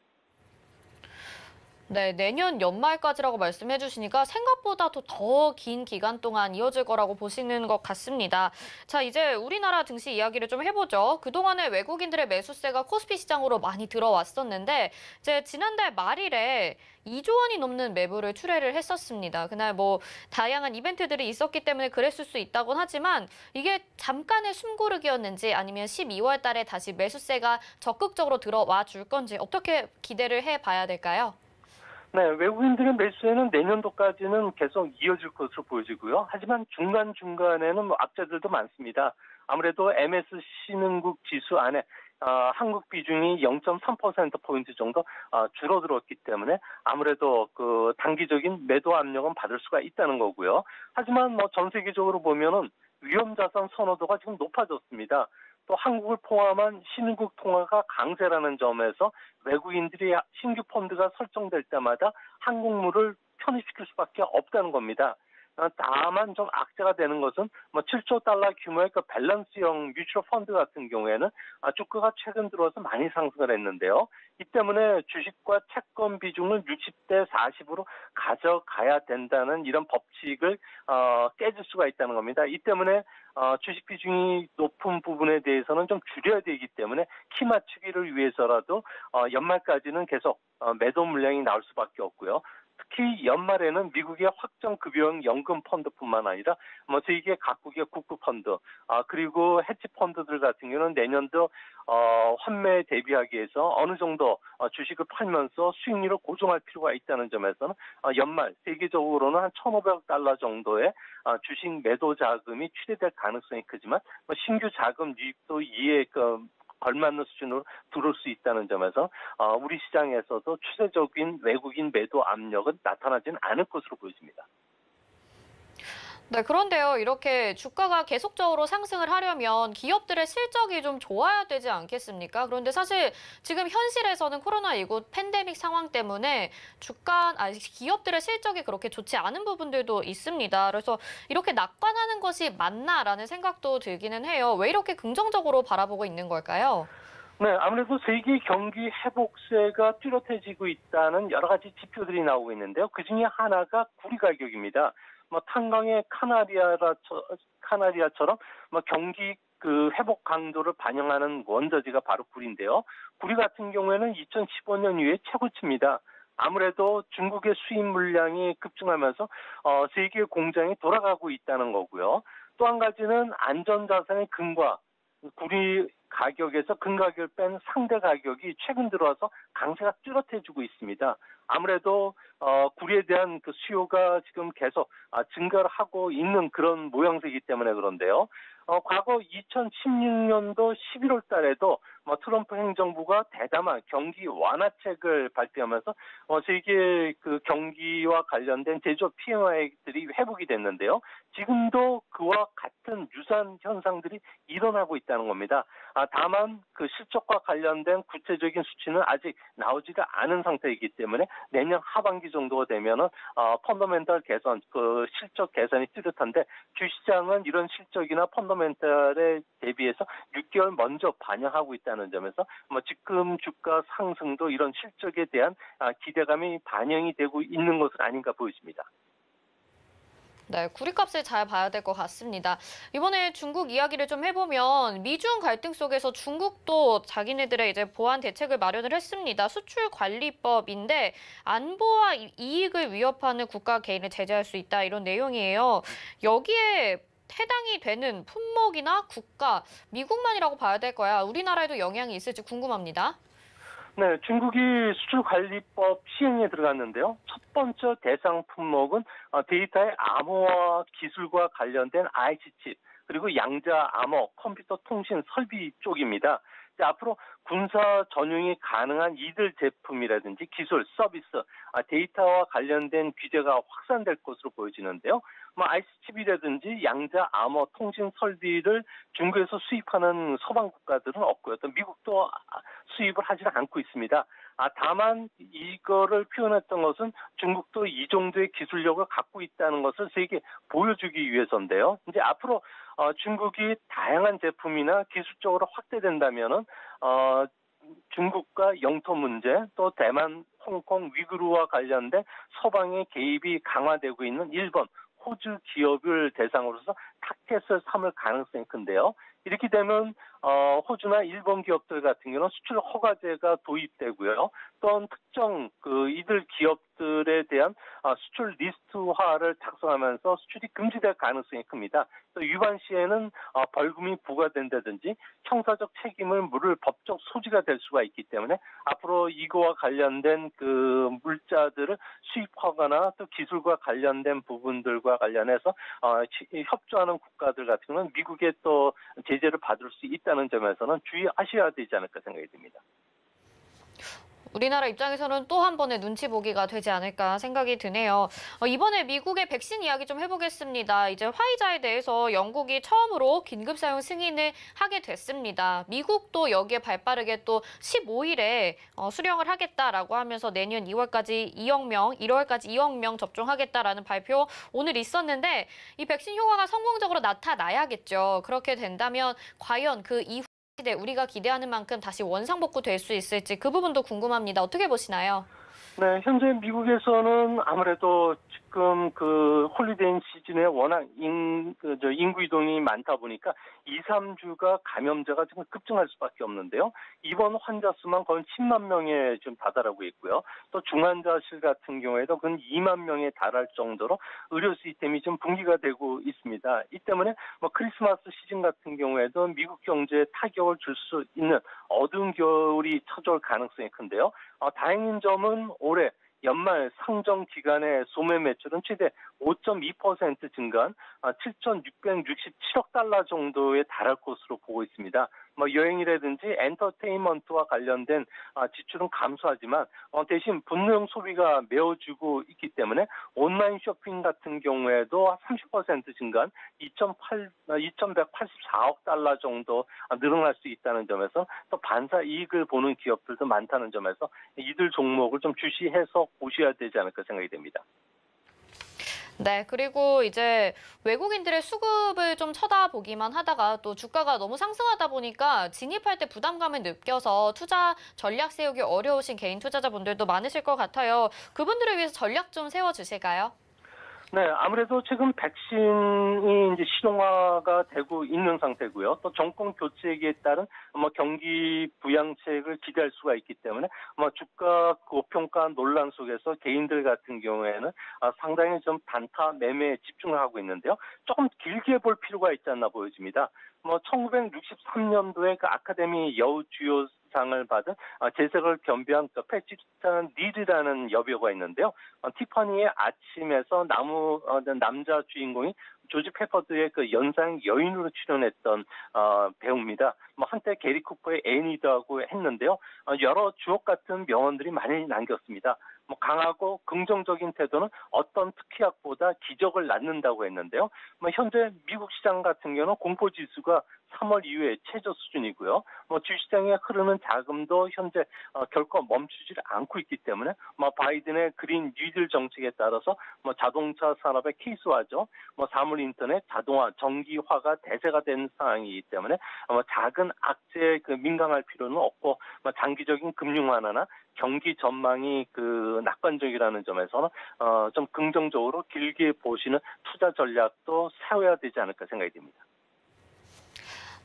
네, 내년 연말까지라고 말씀해 주시니까 생각보다도 더 긴 기간 동안 이어질 거라고 보시는 것 같습니다. 자, 이제 우리나라 증시 이야기를 좀 해보죠. 그동안에 외국인들의 매수세가 코스피 시장으로 많이 들어왔었는데 이제 지난달 말일에 2조 원이 넘는 매물을 출회를 했었습니다. 그날 다양한 이벤트들이 있었기 때문에 그랬을 수 있다곤 하지만 이게 잠깐의 숨고르기였는지 아니면 12월 달에 다시 매수세가 적극적으로 들어와 줄 건지 어떻게 기대를 해봐야 될까요? 네, 외국인들의 매수에는 내년도까지는 계속 이어질 것으로 보여지고요. 하지만 중간중간에는 악재들도 많습니다. 아무래도 MSC능국 지수 안에 한국 비중이 0.3%포인트 정도 줄어들었기 때문에 아무래도 그 단기적인 매도 압력은 받을 수가 있다는 거고요. 하지만 전 세계적으로 보면은 위험자산 선호도가 지금 높아졌습니다. 또 한국을 포함한 신흥국 통화가 강세라는 점에서 외국인들이 신규 펀드가 설정될 때마다 한국물을 편입시킬 수밖에 없다는 겁니다. 다만 좀 악재가 되는 것은 7조 달러 규모의 그 밸런스형 뮤추얼 펀드 같은 경우에는 주가가 최근 들어서 많이 상승을 했는데요. 이 때문에 주식과 채권 비중을 60대 40으로 가져가야 된다는 이런 법칙을 깨질 수가 있다는 겁니다. 이 때문에 주식 비중이 높은 부분에 대해서는 좀 줄여야 되기 때문에 키 맞추기를 위해서라도 연말까지는 계속 매도 물량이 나올 수밖에 없고요. 특히 연말에는 미국의 확정급여형 연금 펀드뿐만 아니라 세계 각국의 국부 펀드, 그리고 헤지 펀드들 같은 경우는 내년도 환매에 대비하기 위해서 어느 정도 주식을 팔면서 수익률을 고정할 필요가 있다는 점에서는 연말 세계적으로는 한 $1,500 정도의 주식 매도 자금이 출회될 가능성이 크지만 신규 자금 유입도 이에 걸맞는 수준으로 들어올 수 있다는 점에서 우리 시장에서도 추세적인 외국인 매도 압력은 나타나지는 않을 것으로 보여집니다. 네, 그런데요. 이렇게 주가가 계속적으로 상승을 하려면 기업들의 실적이 좀 좋아야 되지 않겠습니까? 그런데 사실 지금 현실에서는 코로나19 팬데믹 상황 때문에 기업들의 실적이 그렇게 좋지 않은 부분들도 있습니다. 그래서 이렇게 낙관하는 것이 맞나라는 생각도 들기는 해요. 왜 이렇게 긍정적으로 바라보고 있는 걸까요? 네, 아무래도 세계 경기 회복세가 뚜렷해지고 있다는 여러 가지 지표들이 나오고 있는데요. 그중에 하나가 구리 가격입니다. 탄광의 카나리아처럼 경기 회복 강도를 반영하는 원저지가 바로 구리인데요. 구리 같은 경우에는 2015년 이후에 최고치입니다. 아무래도 중국의 수입 물량이 급증하면서 세계 공장이 돌아가고 있다는 거고요. 또 한 가지는 안전자산의 금과 구리 가격에서 금 가격을 뺀 상대 가격이 최근 들어와서 강세가 뚜렷해지고 있습니다. 아무래도 구리에 대한 수요가 지금 계속 증가를 하고 있는 그런 모양새이기 때문에 그런데요. 과거 2016년도 11월 달에도 트럼프 행정부가 대담한 경기 완화책을 발표하면서 세계 경기와 관련된 제조업 PMI들이 회복이 됐는데요. 지금도 그와 같은 유사한 현상들이 일어나고 있다는 겁니다. 다만 실적과 관련된 구체적인 수치는 아직 나오지가 않은 상태이기 때문에 내년 하반기 정도가 되면은 펀더멘털 개선, 실적 개선이 뚜렷한데 주시장은 이런 실적이나 펀더멘털에 대비해서 6개월 먼저 반영하고 있다는 점에서 지금 주가 상승도 이런 실적에 대한 기대감이 반영이 되고 있는 것은 아닌가 보여집니다. 네, 구리값을 잘 봐야 될 것 같습니다. 이번에 중국 이야기를 좀 해보면 미중 갈등 속에서 중국도 자기네들의 이제 보완 대책을 마련을 했습니다. 수출관리법인데 안보와 이익을 위협하는 국가 개인을 제재할 수 있다 이런 내용이에요. 여기에 해당이 되는 품목이나 국가, 미국만이라고 봐야 될 거야. 우리나라에도 영향이 있을지 궁금합니다. 네, 중국이 수출관리법 시행에 들어갔는데요. 첫 번째 대상 품목은 데이터의 암호화 기술과 관련된 IC칩, 그리고 양자 암호, 컴퓨터 통신 설비 쪽입니다. 앞으로 군사 전용이 가능한 이들 제품이라든지 기술, 서비스, 데이터와 관련된 규제가 확산될 것으로 보여지는데요. IC칩이라든지 양자 암호 통신 설비를 중국에서 수입하는 서방 국가들은 없고요. 또 미국도 수입을 하지는 않고 있습니다. 다만 이거를 표현했던 것은 중국도 이 정도의 기술력을 갖고 있다는 것을 세계에 보여주기 위해서인데요. 이제 앞으로 중국이 다양한 제품이나 기술적으로 확대된다면은 중국과 영토 문제, 또 대만, 홍콩, 위구르와 관련된 서방의 개입이 강화되고 있는 일본, 호주 기업을 대상으로서 타켓을 삼을 가능성이 큰데요. 이렇게 되면 호주나 일본 기업들 같은 경우는 수출 허가제가 도입되고요. 또한 특정 이들 기업들에 대한 수출 리스트화를 작성하면서 수출이 금지될 가능성이 큽니다. 또 위반 시에는 벌금이 부과된다든지 형사적 책임을 물을 법적 소지가 될 수가 있기 때문에 앞으로 이거와 관련된 물자들을 수입하거나 또 기술과 관련된 부분들과 관련해서 협조하는 국가들 같은 경우는 미국의 또 제재를 받을 수 있다는 점에서는 주의하셔야 되지 않을까 생각이 듭니다. 우리나라 입장에서는 또 한 번의 눈치 보기가 되지 않을까 생각이 드네요. 이번에 미국의 백신 이야기 좀 해보겠습니다. 이제 화이자에 대해서 영국이 처음으로 긴급 사용 승인을 하게 됐습니다. 미국도 여기에 발빠르게 또 15일에 수령을 하겠다라고 하면서 내년 2월까지 2억 명, 1월까지 2억 명 접종하겠다라는 발표 오늘 있었는데 이 백신 효과가 성공적으로 나타나야겠죠. 그렇게 된다면 과연 그 이후 시대 우리가 기대하는 만큼 다시 원상복구될 수 있을지 그 부분도 궁금합니다. 어떻게 보시나요? 네, 현재 미국에서는 아무래도 지금 그 홀리데이 시즌에 워낙 인구 이동이 많다 보니까 2, 3주가 감염자가 지금 급증할 수밖에 없는데요. 이번 환자 수만 거의 10만 명에 좀 다다르고 있고요. 또 중환자실 같은 경우에도 근 2만 명에 달할 정도로 의료 시스템이 좀 붕괴가 되고 있습니다. 이 때문에 뭐 크리스마스 시즌 같은 경우에도 미국 경제에 타격을 줄 수 있는 어두운 겨울이 찾아올 가능성이 큰데요. 다행인 점은 올해 연말 상정 기간의 소매 매출은 최대 5.2% 증가한 7,667억 달러 정도에 달할 것으로 보고 있습니다. 뭐 여행이라든지 엔터테인먼트와 관련된 지출은 감소하지만 대신 분노형 소비가 메워지고 있기 때문에 온라인 쇼핑 같은 경우에도 30% 증가한 2,184억 달러 정도 늘어날 수 있다는 점에서 또 반사 이익을 보는 기업들도 많다는 점에서 이들 종목을 좀 주시해서 보셔야 되지 않을까 생각이 됩니다. 네, 그리고 이제 외국인들의 수급을 좀 쳐다보기만 하다가 또 주가가 너무 상승하다 보니까 진입할 때 부담감을 느껴서 투자 전략 세우기 어려우신 개인 투자자분들도 많으실 것 같아요. 그분들을 위해서 전략 좀 세워주실까요? 네, 아무래도 지금 백신이 이제 실용화가 되고 있는 상태고요. 또 정권 교체에 따른 경기 부양책을 기대할 수가 있기 때문에 주가 고평가 논란 속에서 개인들 같은 경우에는 상당히 좀 단타 매매에 집중을 하고 있는데요. 조금 길게 볼 필요가 있지 않나 보여집니다. 1963년도에 그 아카데미 여우 주요상을 받은 재색을 겸비한 패치스탄 닐이라는 여배우가 있는데요. 티파니의 아침에서 남자 주인공이 조지 페퍼드의 그 연상 여인으로 출연했던 배우입니다. 한때 게리 쿠퍼의 애니도 하고 했는데요. 여러 주옥 같은 명언들이 많이 남겼습니다. 강하고 긍정적인 태도는 어떤 특효약보다 기적을 낳는다고 했는데요. 현재 미국 시장 같은 경우는 공포지수가 3월 이후에 최저 수준이고요. 주시장에 흐르는 자금도 현재 결코 멈추지 않고 있기 때문에 바이든의 그린 뉴딜 정책에 따라서 자동차 산업의 케이스화죠. 사물 인터넷, 자동화, 전기화가 대세가 된 상황이기 때문에 작은 악재에 민감할 필요는 없고 장기적인 금융 완화나 경기 전망이 낙관적이라는 점에서는 좀 긍정적으로 길게 보시는 투자 전략도 세워야 되지 않을까 생각이 됩니다.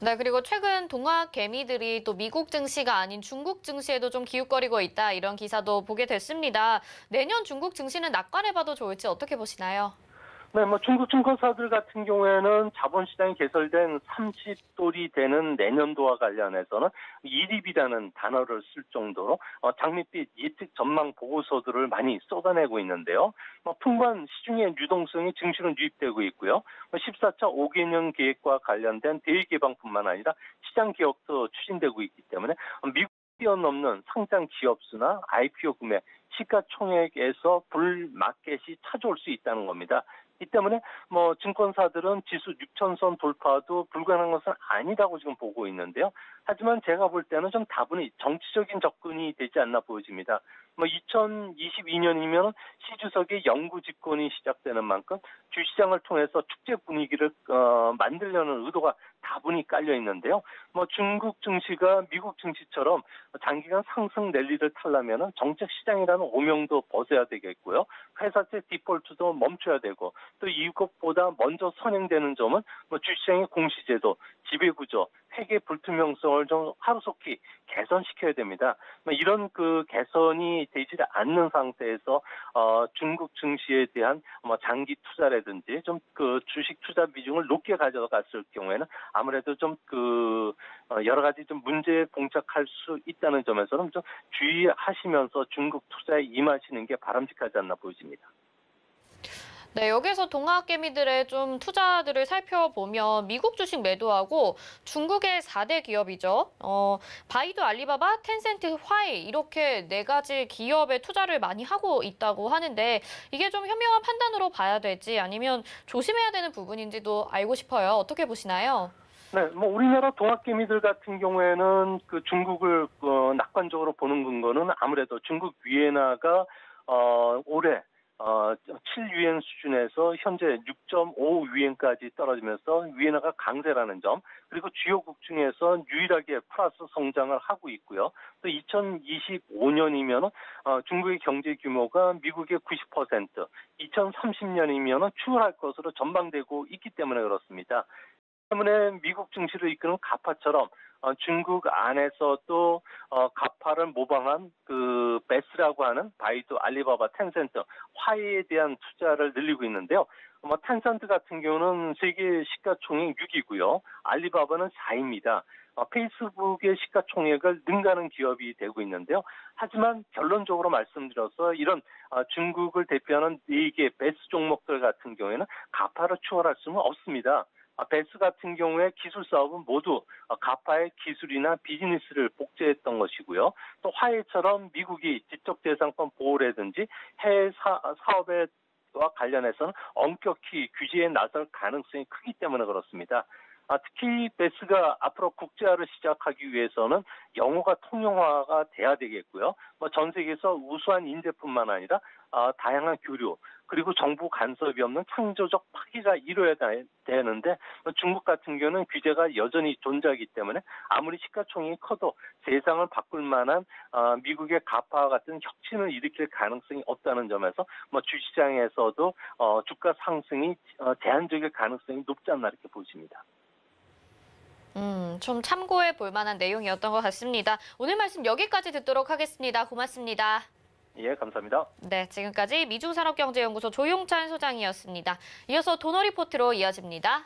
네, 그리고 최근 동학 개미들이 또 미국 증시가 아닌 중국 증시에도 좀 기웃거리고 있다, 이런 기사도 보게 됐습니다. 내년 중국 증시는 낙관해봐도 좋을지 어떻게 보시나요? 네, 중국 증권사들 같은 경우에는 자본시장이 개설된 30돌이 되는 내년도와 관련해서는 이립이라는 단어를 쓸 정도로 장밋빛 예측 전망 보고서들을 많이 쏟아내고 있는데요. 풍부한 시중의 유동성이 증시로 유입되고 있고요. 14차 5개년 계획과 관련된 대외 개방뿐만 아니라 시장 개혁도 추진되고 있기 때문에 미국 뛰어넘는 상장 기업 수나 IPO 구매, 시가총액에서 불마켓이 찾아올 수 있다는 겁니다. 이 때문에 증권사들은 지수 6,000선 돌파도 불가능한 것은 아니라고 지금 보고 있는데요. 하지만 제가 볼 때는 좀 다분히 정치적인 접근이 되지 않나 보여집니다. 2022년이면 시주석의 영구 집권이 시작되는 만큼 주시장을 통해서 축제 분위기를 만들려는 의도가 다분히 깔려 있는데요. 중국 증시가 미국 증시처럼 장기간 상승 랠리를 타려면 정책 시장이라는 오명도 벗어야 되겠고요. 회사채 디폴트도 멈춰야 되고, 또 이것보다 먼저 선행되는 점은 주시장의 공시제도, 지배구조, 회계 불투명성을 좀 하루속히 개선시켜야 됩니다. 이런 개선이 되지 않는 상태에서 중국 증시에 대한 장기 투자라든지 좀 주식 투자 비중을 높게 가져갔을 경우에는 아무래도 좀 여러 가지 좀 문제에 봉착할 수 있다는 점에서는 좀 주의하시면서 중국 투자에 임하시는 게 바람직하지 않나 보여집니다. 네, 여기서 동학개미들의 좀 투자들을 살펴보면 미국 주식 매도하고 중국의 4대 기업이죠. 바이두, 알리바바, 텐센트, 화이, 이렇게 4가지 기업에 투자를 많이 하고 있다고 하는데, 이게 좀 현명한 판단으로 봐야 될지 아니면 조심해야 되는 부분인지도 알고 싶어요. 어떻게 보시나요? 네, 우리나라 동학개미들 같은 경우에는 중국을 낙관적으로 보는 근거는 아무래도 중국 위엔화가 올해 7유엔 수준에서 현재 6.5유엔까지 떨어지면서 위안화가 강세라는 점, 그리고 주요국 중에서 유일하게 플러스 성장을 하고 있고요. 또 2025년이면 중국의 경제 규모가 미국의 90%, 2030년이면 추월할 것으로 전망되고 있기 때문에 그렇습니다. 때문에 미국 증시를 이끄는 가파처럼 중국 안에서도 가파를 모방한 그 베스라고 하는 바이두, 알리바바, 텐센트, 화웨이에 대한 투자를 늘리고 있는데요. 텐센트 같은 경우는 세계 시가총액 6위고요. 알리바바는 4위입니다. 페이스북의 시가총액을 능가하는 기업이 되고 있는데요. 하지만 결론적으로 말씀드려서 이런 중국을 대표하는 4개 베스 종목들 같은 경우에는 가파를 추월할 수는 없습니다. 베스 같은 경우에 기술 사업은 모두 가파의 기술이나 비즈니스를 복제했던 것이고요. 또 화웨이처럼 미국이 지적재산권 보호라든지 해외 사업과 관련해서는 엄격히 규제에 나설 가능성이 크기 때문에 그렇습니다. 특히 베스가 앞으로 국제화를 시작하기 위해서는 영어가 통용화가 돼야 되겠고요. 전 세계에서 우수한 인재뿐만 아니라 다양한 교류, 그리고 정부 간섭이 없는 창조적 파기가 이루어야 되는데 중국 같은 경우는 규제가 여전히 존재하기 때문에 아무리 시가총액이 커도 세상을 바꿀 만한 미국의 가파와 같은 혁신을 일으킬 가능성이 없다는 점에서 주시장에서도 주가 상승이 제한적일 가능성이 높지 않나 이렇게 보십니다. 좀 참고해 볼 만한 내용이었던 것 같습니다. 오늘 말씀 여기까지 듣도록 하겠습니다. 고맙습니다. 예, 감사합니다. 네, 지금까지 미주산업경제연구소 조용찬 소장이었습니다. 이어서 도너리포트로 이어집니다.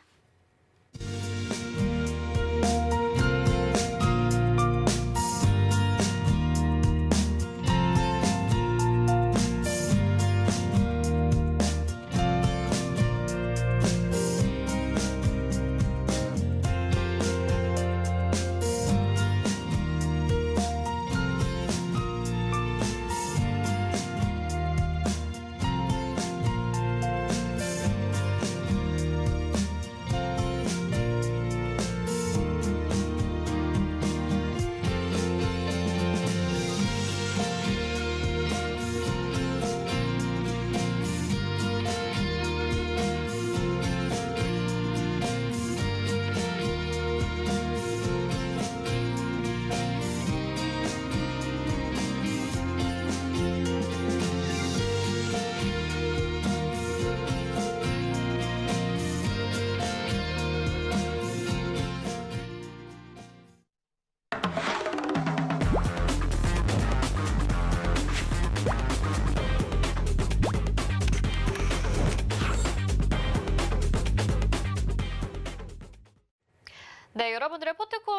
네, 여러분들의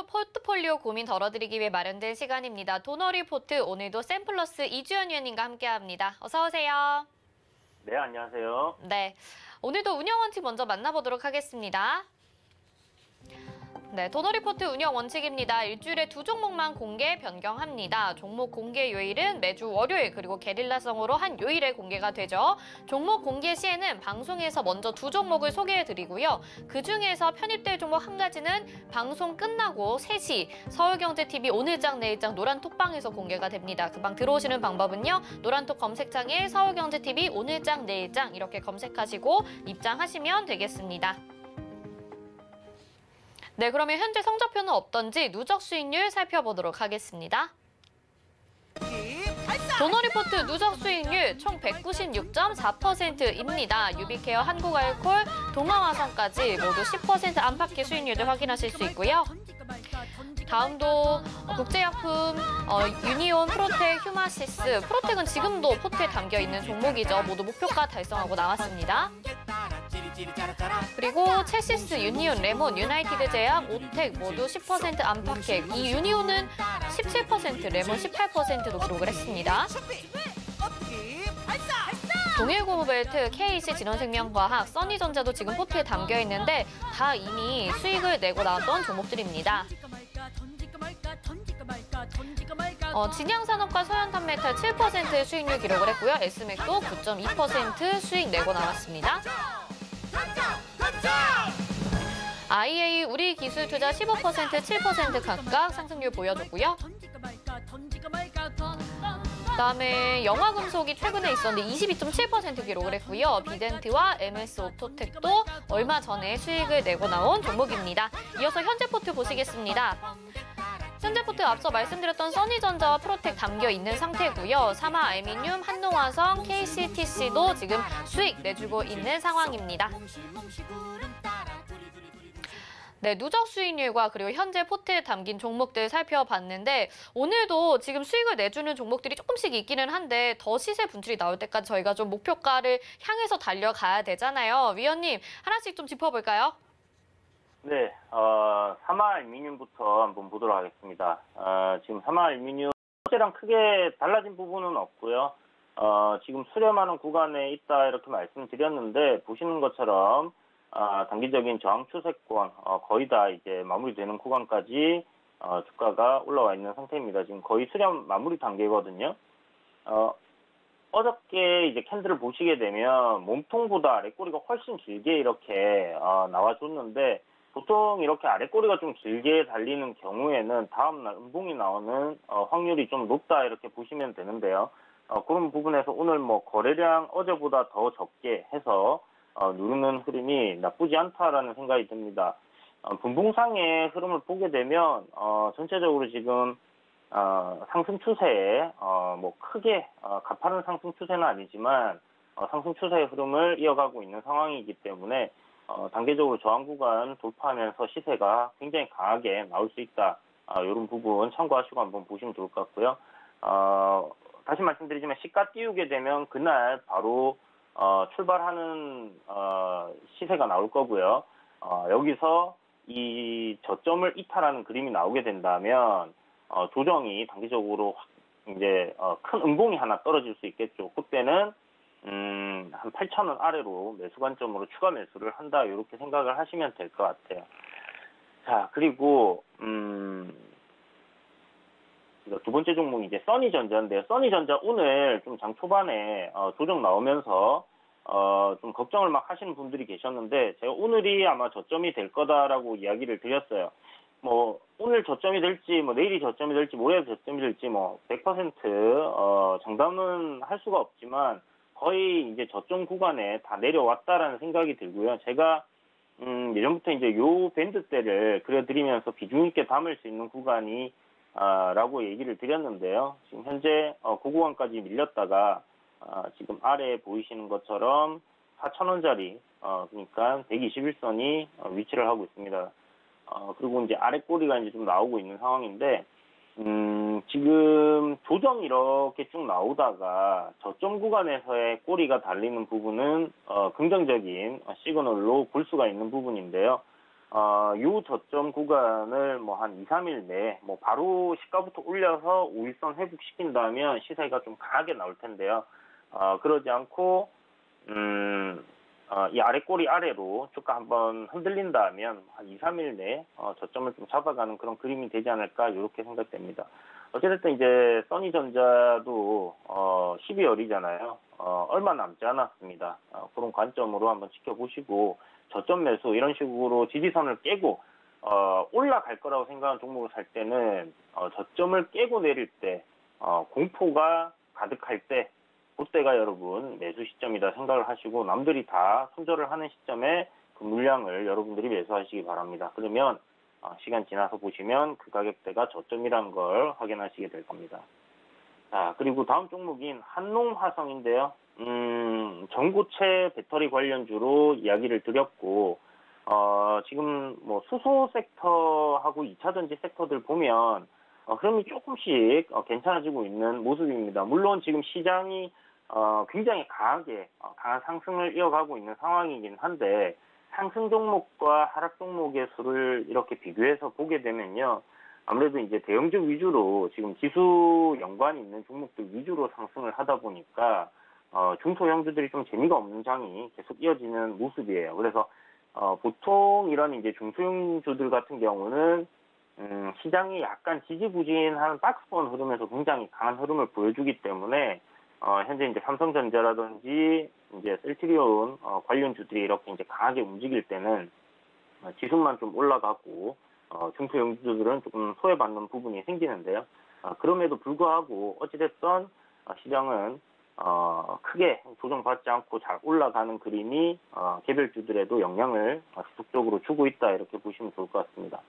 포트폴리오 고민 덜어드리기 위해 마련된 시간입니다. 도너리포트 오늘도 샘플러스 이주연 위원님과 함께합니다. 어서 오세요. 네, 안녕하세요. 네, 오늘도 운영 원칙 먼저 만나보도록 하겠습니다. 네, 도너리포트 운영 원칙입니다. 일주일에 2종목만 공개 변경합니다. 종목 공개 요일은 매주 월요일 그리고 게릴라성으로 한 요일에 공개가 되죠. 종목 공개 시에는 방송에서 먼저 2종목을 소개해드리고요. 그중에서 편입될 종목 한 가지는 방송 끝나고 3시 서울경제TV 오늘장 내일장 노란톡방에서 공개가 됩니다. 그 방 들어오시는 방법은요. 노란톡 검색창에 서울경제TV 오늘장 내일장 이렇게 검색하시고 입장하시면 되겠습니다. 네, 그러면 현재 성적표는 어떤지 누적 수익률 살펴보도록 하겠습니다. 도너리포트 누적 수익률 총 196.4%입니다. 유비케어, 한국알콜, 동아화성까지 모두 10% 안팎의 수익률을 확인하실 수 있고요. 다음도 국제약품, 유니온, 프로텍, 휴마시스. 프로텍은 지금도 포트에 담겨있는 종목이죠. 모두 목표가 달성하고 나왔습니다. 그리고 첼시스, 유니온, 레몬, 유나이티드 제약, 오텍 모두 10% 안팎액. 이 유니온은 17%, 레몬 18%도 기록을 했습니다. 동일고무벨트, KC, 진원생명과학, 써니전자도 지금 포트에 담겨 있는데 다 이미 수익을 내고 나왔던 종목들입니다. 진양산업과 서현탄메탈 7% 수익률 기록을 했고요. S맥도 9.2% 수익 내고 나왔습니다. IA, 우리기술투자 15%, 7% 각각 상승률 보여줬고요. 그다음에 영화금속이 최근에 있었는데 22.7% 기록을 했고요. 비덴트와 MS 오토텍도 얼마 전에 수익을 내고 나온 종목입니다. 이어서 현재 포트 보시겠습니다. 현재 포트 앞서 말씀드렸던 써니전자와 프로텍 담겨 있는 상태고요. 사마알미늄, 한농화성, KCTC도 지금 수익 내주고 있는 상황입니다. 네, 누적 수익률과 그리고 현재 포트에 담긴 종목들 살펴봤는데 오늘도 지금 수익을 내주는 종목들이 조금씩 있기는 한데 더 시세 분출이 나올 때까지 저희가 좀 목표가를 향해서 달려가야 되잖아요. 위원님, 하나씩 좀 짚어볼까요? 네, 사마알미늄부터 한번 보도록 하겠습니다. 지금 사마알미늄 어제랑 크게 달라진 부분은 없고요. 지금 수렴하는 구간에 있다 이렇게 말씀드렸는데 보시는 것처럼 단기적인 저항 추세권 거의 다 이제 마무리되는 구간까지 주가가 올라와 있는 상태입니다. 지금 거의 수렴 마무리 단계거든요. 어저께 이제 캔들을 보시게 되면 몸통보다 아랫꼬리가 훨씬 길게 이렇게 나와줬는데 보통 이렇게 아랫꼬리가 좀 길게 달리는 경우에는 다음날 음봉이 나오는 확률이 좀 높다 이렇게 보시면 되는데요. 그런 부분에서 오늘 뭐 거래량 어제보다 더 적게 해서 누르는 흐름이 나쁘지 않다라는 생각이 듭니다. 분봉상의 흐름을 보게 되면 전체적으로 지금 상승 추세에 뭐 크게 가파른 상승 추세는 아니지만 상승 추세의 흐름을 이어가고 있는 상황이기 때문에 단계적으로 저항 구간 돌파하면서 시세가 굉장히 강하게 나올 수 있다. 이런 부분 참고하시고 한번 보시면 좋을 것 같고요. 다시 말씀드리지만 시가 띄우게 되면 그날 바로 출발하는 시세가 나올 거고요. 여기서 이 저점을 이탈하는 그림이 나오게 된다면 조정이 단기적으로 이제 큰 음봉이 하나 떨어질 수 있겠죠. 그때는 한 8,000원 아래로 매수 관점으로 추가 매수를 한다 이렇게 생각을 하시면 될 것 같아요. 자, 그리고 두 번째 종목이 이제 써니전자인데요. 써니전자 오늘 좀 장 초반에 조정 나오면서 좀 걱정을 막 하시는 분들이 계셨는데 제가 오늘이 아마 저점이 될 거다라고 이야기를 드렸어요. 뭐 오늘 저점이 될지 뭐 내일이 저점이 될지 모레 저점이 될지 뭐 100% 장담은 할 수가 없지만 거의 이제 저점 구간에 다 내려왔다라는 생각이 들고요. 제가 예전부터 이제 요 밴드대를 그려드리면서 비중 있게 담을 수 있는 구간이 라고 얘기를 드렸는데요. 지금 현재 그 구간까지 밀렸다가 지금 아래에 보이시는 것처럼 4,000원짜리 그러니까 121선이 위치를 하고 있습니다. 그리고 이제 아래 꼬리가 이제 좀 나오고 있는 상황인데 지금 조정이 이렇게 쭉 나오다가 저점 구간에서의 꼬리가 달리는 부분은 긍정적인 시그널로 볼 수가 있는 부분인데요. 요 저점 구간을 뭐 한 2, 3일 내에 뭐 바로 시가부터 올려서 5일선 회복시킨다면 시세가 좀 강하게 나올 텐데요. 그러지 않고 이 아래 꼬리 아래로 주가 한번 흔들린다면 한 2, 3일 내에 저점을 좀 잡아가는 그런 그림이 되지 않을까 이렇게 생각됩니다. 어쨌든 이제 써니전자도 12월이잖아요. 얼마 남지 않았습니다. 그런 관점으로 한번 지켜보시고 저점 매수 이런 식으로 지지선을 깨고 올라갈 거라고 생각하는 종목을 살 때는 저점을 깨고 내릴 때 공포가 가득할 때 그때가 여러분 매수 시점이다 생각을 하시고 남들이 다 손절을 하는 시점에 그 물량을 여러분들이 매수하시기 바랍니다. 그러면 시간 지나서 보시면 그 가격대가 저점이라는 걸 확인하시게 될 겁니다. 자, 그리고 다음 종목인 한농화성인데요. 전고체 배터리 관련주로 이야기를 드렸고 지금 뭐 수소 섹터하고 2차전지 섹터들 보면 흐름이 조금씩 괜찮아지고 있는 모습입니다. 물론 지금 시장이 굉장히 강하게 강한 상승을 이어가고 있는 상황이긴 한데 상승 종목과 하락 종목의 수를 이렇게 비교해서 보게 되면요. 아무래도 이제 대형주 위주로 지금 지수 연관이 있는 종목들 위주로 상승을 하다 보니까 중소형주들이 좀 재미가 없는 장이 계속 이어지는 모습이에요. 그래서 보통 이런 이제 중소형주들 같은 경우는 시장이 약간 지지부진한 박스권 흐름에서 굉장히 강한 흐름을 보여주기 때문에 현재 이제 삼성전자라든지 이제 셀트리온 관련주들이 이렇게 이제 강하게 움직일 때는 지수만 좀 올라가고 중소형주들은 조금 소외받는 부분이 생기는데요. 그럼에도 불구하고 어찌됐든 시장은 크게 조정받지 않고 잘 올라가는 그림이 개별주들에도 영향을 지속적으로 주고 있다 이렇게 보시면 좋을 것 같습니다.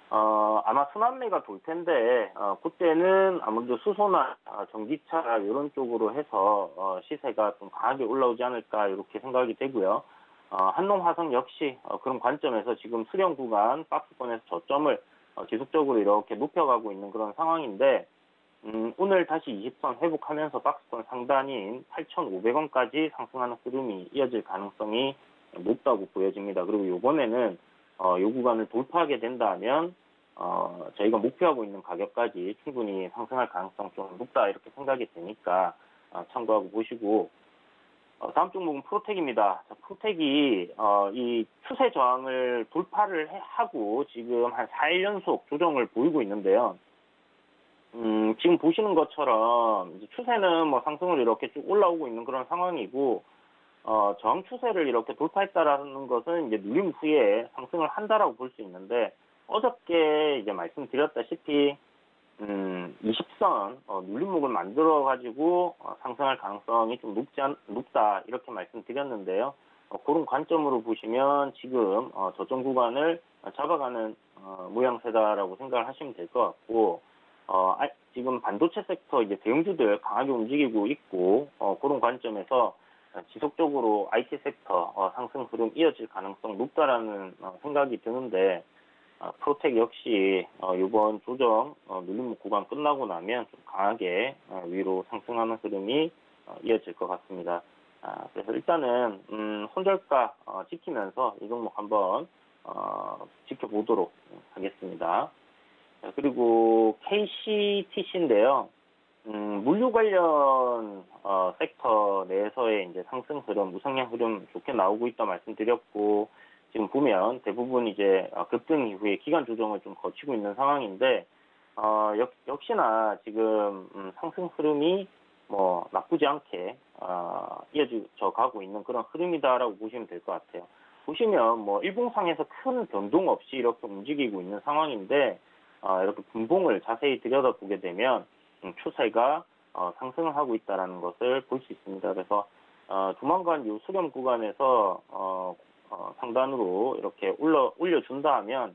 아마 순환매가 돌 텐데 그때는 아무래도 수소나 전기차 이런 쪽으로 해서 시세가 좀 강하게 올라오지 않을까 이렇게 생각이 되고요. 한농화성 역시 그런 관점에서 지금 수렴 구간 박스권에서 저점을 지속적으로 이렇게 높여가고 있는 그런 상황인데 오늘 다시 20선 회복하면서 박스권 상단인 8,500원까지 상승하는 흐름이 이어질 가능성이 높다고 보여집니다. 그리고 이번에는 이 구간을 돌파하게 된다면 저희가 목표하고 있는 가격까지 충분히 상승할 가능성 좀 높다 이렇게 생각이 되니까 참고하고 보시고 다음 종목은 프로텍입니다. 프로텍이 이 추세 저항을 돌파를 하고 지금 한 4일 연속 조정을 보이고 있는데요. 지금 보시는 것처럼 이제 추세는 뭐 상승을 이렇게 쭉 올라오고 있는 그런 상황이고 저항 추세를 이렇게 돌파했다라는 것은 이제 눌림 후에 상승을 한다라고 볼 수 있는데 어저께 이제 말씀드렸다시피 20선 눌림목을 만들어 가지고 상승할 가능성이 좀 높다 이렇게 말씀드렸는데요. 그런 관점으로 보시면 지금 저점 구간을 잡아가는 모양새다라고 생각을 하시면 될 것 같고 지금 반도체 섹터 이제 대형주들 강하게 움직이고 있고 그런 관점에서 지속적으로 IT 섹터 상승 흐름 이어질 가능성 높다라는 생각이 드는데 프로텍 역시 이번 조정 눌림목 구간 끝나고 나면 좀 강하게 위로 상승하는 흐름이 이어질 것 같습니다. 그래서 일단은 손절가 지키면서 이 종목 한번 지켜보도록 하겠습니다. 그리고 KCTC인데요. 물류 관련 섹터 내에서의 이제 상승 흐름, 우상향 흐름 좋게 나오고 있다 말씀드렸고 지금 보면 대부분 이제 급등 이후에 기간 조정을 좀 거치고 있는 상황인데 역시나 지금 상승 흐름이 뭐 나쁘지 않게 이어져 가고 있는 그런 흐름이다라고 보시면 될 것 같아요. 보시면 뭐 일봉상에서 큰 변동 없이 이렇게 움직이고 있는 상황인데 이렇게 분봉을 자세히 들여다보게 되면 추세가 상승을 하고 있다는 것을 볼 수 있습니다. 그래서 조만간 이 수렴 구간에서 상단으로 이렇게 올려준다 하면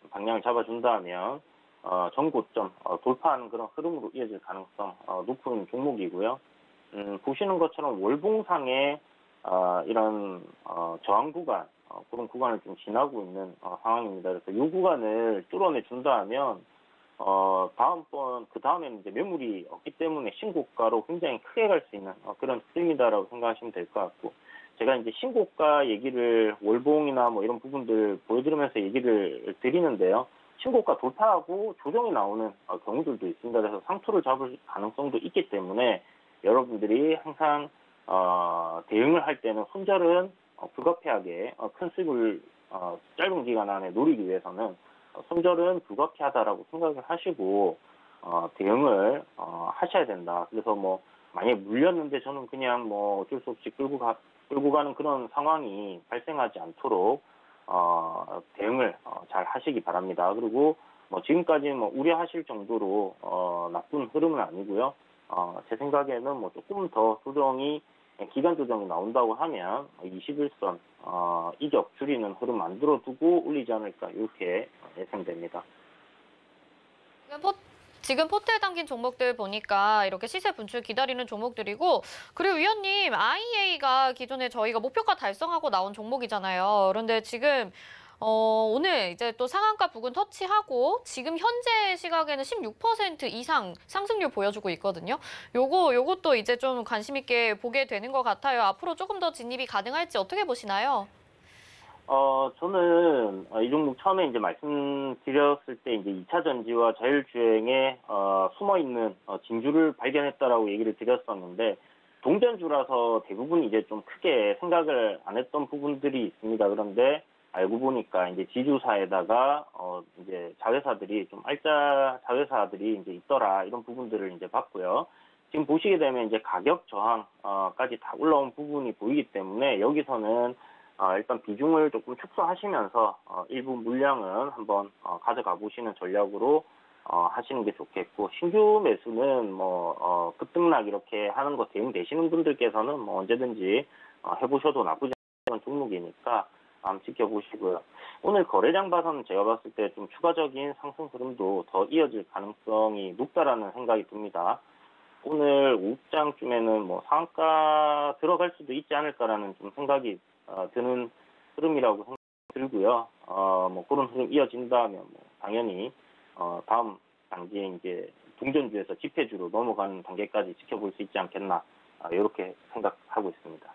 방향을 잡아준다 하면 전고점 돌파하는 그런 흐름으로 이어질 가능성 높은 종목이고요. 보시는 것처럼 월봉상에 이런 저항 구간 그런 구간을 좀 지나고 있는 상황입니다. 그래서 이 구간을 뚫어내 준다 하면 그 다음에는 이제 매물이 없기 때문에 신고가로 굉장히 크게 갈 수 있는 그런 흐름이다라고 생각하시면 될 것 같고 제가 이제 신고가 얘기를 월봉이나 뭐 이런 부분들 보여드리면서 얘기를 드리는데요. 신고가 돌파하고 조정이 나오는 경우들도 있습니다. 그래서 상투를 잡을 가능성도 있기 때문에 여러분들이 항상 대응을 할 때는 손절은 불가피하게 큰 수익을 짧은 기간 안에 노리기 위해서는 손절은 불가피하다라고 생각을 하시고 대응을 하셔야 된다. 그래서 뭐 만약에 물렸는데 저는 그냥 뭐 어쩔 수 없이 끌고 가는 그런 상황이 발생하지 않도록 대응을 잘 하시기 바랍니다. 그리고 뭐 지금까지 뭐 우려하실 정도로 나쁜 흐름은 아니고요. 제 생각에는 뭐 조금 더 기간 조정이 나온다고 하면 21선 이격 줄이는 흐름 만들어 두고 올리지 않을까 이렇게 예상됩니다. 지금 포트에 담긴 종목들 보니까 이렇게 시세 분출 기다리는 종목들이고 그리고 위원님 IEA가 기존에 저희가 목표가 달성하고 나온 종목이잖아요. 그런데 지금 오늘 이제 또 상한가 부근 터치하고 지금 현재 시각에는 16% 이상 상승률 보여주고 있거든요. 요것도 이제 좀 관심 있게 보게 되는 것 같아요. 앞으로 조금 더 진입이 가능할지 어떻게 보시나요? 저는 이 종목 처음에 이제 말씀드렸을 때 이제 2차 전지와 자율주행에 숨어 있는 진주를 발견했다라고 얘기를 드렸었는데 동전주라서 대부분 이제 좀 크게 생각을 안 했던 부분들이 있습니다. 그런데 알고 보니까 이제 지주사에다가 이제 자회사들이 좀 알짜 자회사들이 이제 있더라 이런 부분들을 이제 봤고요. 지금 보시게 되면 이제 가격 저항까지 다 올라온 부분이 보이기 때문에 여기서는 일단 비중을 조금 축소하시면서 일부 물량은 한번 가져가 보시는 전략으로 하시는 게 좋겠고, 신규 매수는 급등락 이렇게 하는 거 대응되시는 분들께서는 언제든지 해보셔도 나쁘지 않은 종목이니까 한번 지켜보시고요. 오늘 거래량 봐서는 제가 봤을 때 좀 추가적인 상승 흐름도 더 이어질 가능성이 높다라는 생각이 듭니다. 오늘 오후장쯤에는 상한가 들어갈 수도 있지 않을까라는 좀 생각이 드는 흐름이라고 들고요. 그런 흐름 이어진다면 당연히 다음 단계에 이제 동전주에서 지폐주로 넘어가는 단계까지 지켜볼 수 있지 않겠나 이렇게 생각하고 있습니다.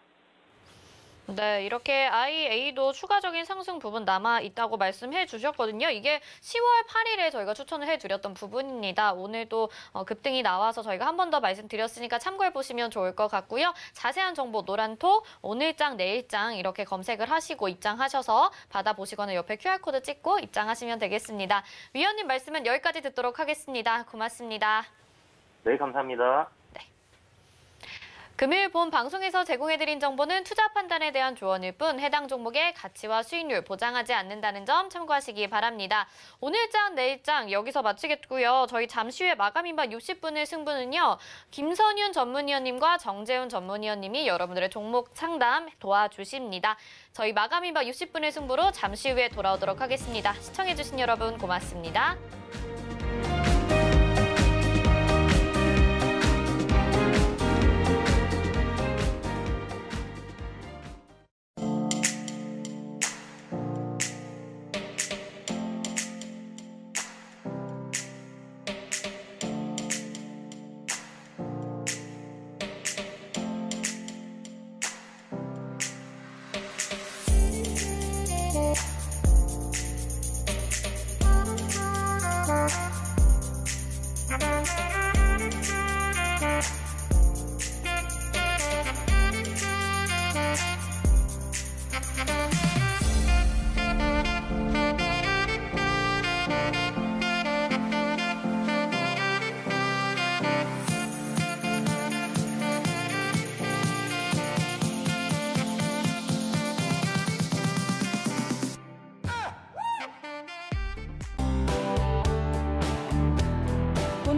네, 이렇게 IA도 추가적인 상승 부분 남아 있다고 말씀해 주셨거든요. 이게 10월 8일에 저희가 추천을 해드렸던 부분입니다. 오늘도 급등이 나와서 저희가 한 번 더 말씀드렸으니까 참고해 보시면 좋을 것 같고요. 자세한 정보 노란톡, 오늘장, 내일장 이렇게 검색을 하시고 입장하셔서 받아보시거나 옆에 QR코드 찍고 입장하시면 되겠습니다. 위원님 말씀은 여기까지 듣도록 하겠습니다. 고맙습니다. 네, 감사합니다. 금요일 본 방송에서 제공해드린 정보는 투자 판단에 대한 조언일 뿐 해당 종목의 가치와 수익률 보장하지 않는다는 점 참고하시기 바랍니다. 오늘장, 내일장 여기서 마치겠고요. 저희 잠시 후에 마감인바 60분의 승부는요. 김선윤 전문위원님과 정재훈 전문위원님이 여러분들의 종목 상담 도와주십니다. 저희 마감인바 60분의 승부로 잠시 후에 돌아오도록 하겠습니다. 시청해주신 여러분 고맙습니다.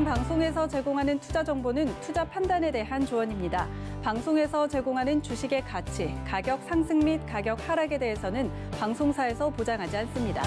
방송에서 제공하는 투자 정보는 투자 판단에 대한 조언입니다. 방송에서 제공하는 주식의 가치, 가격 상승 및 가격 하락에 대해서는 방송사에서 보장하지 않습니다.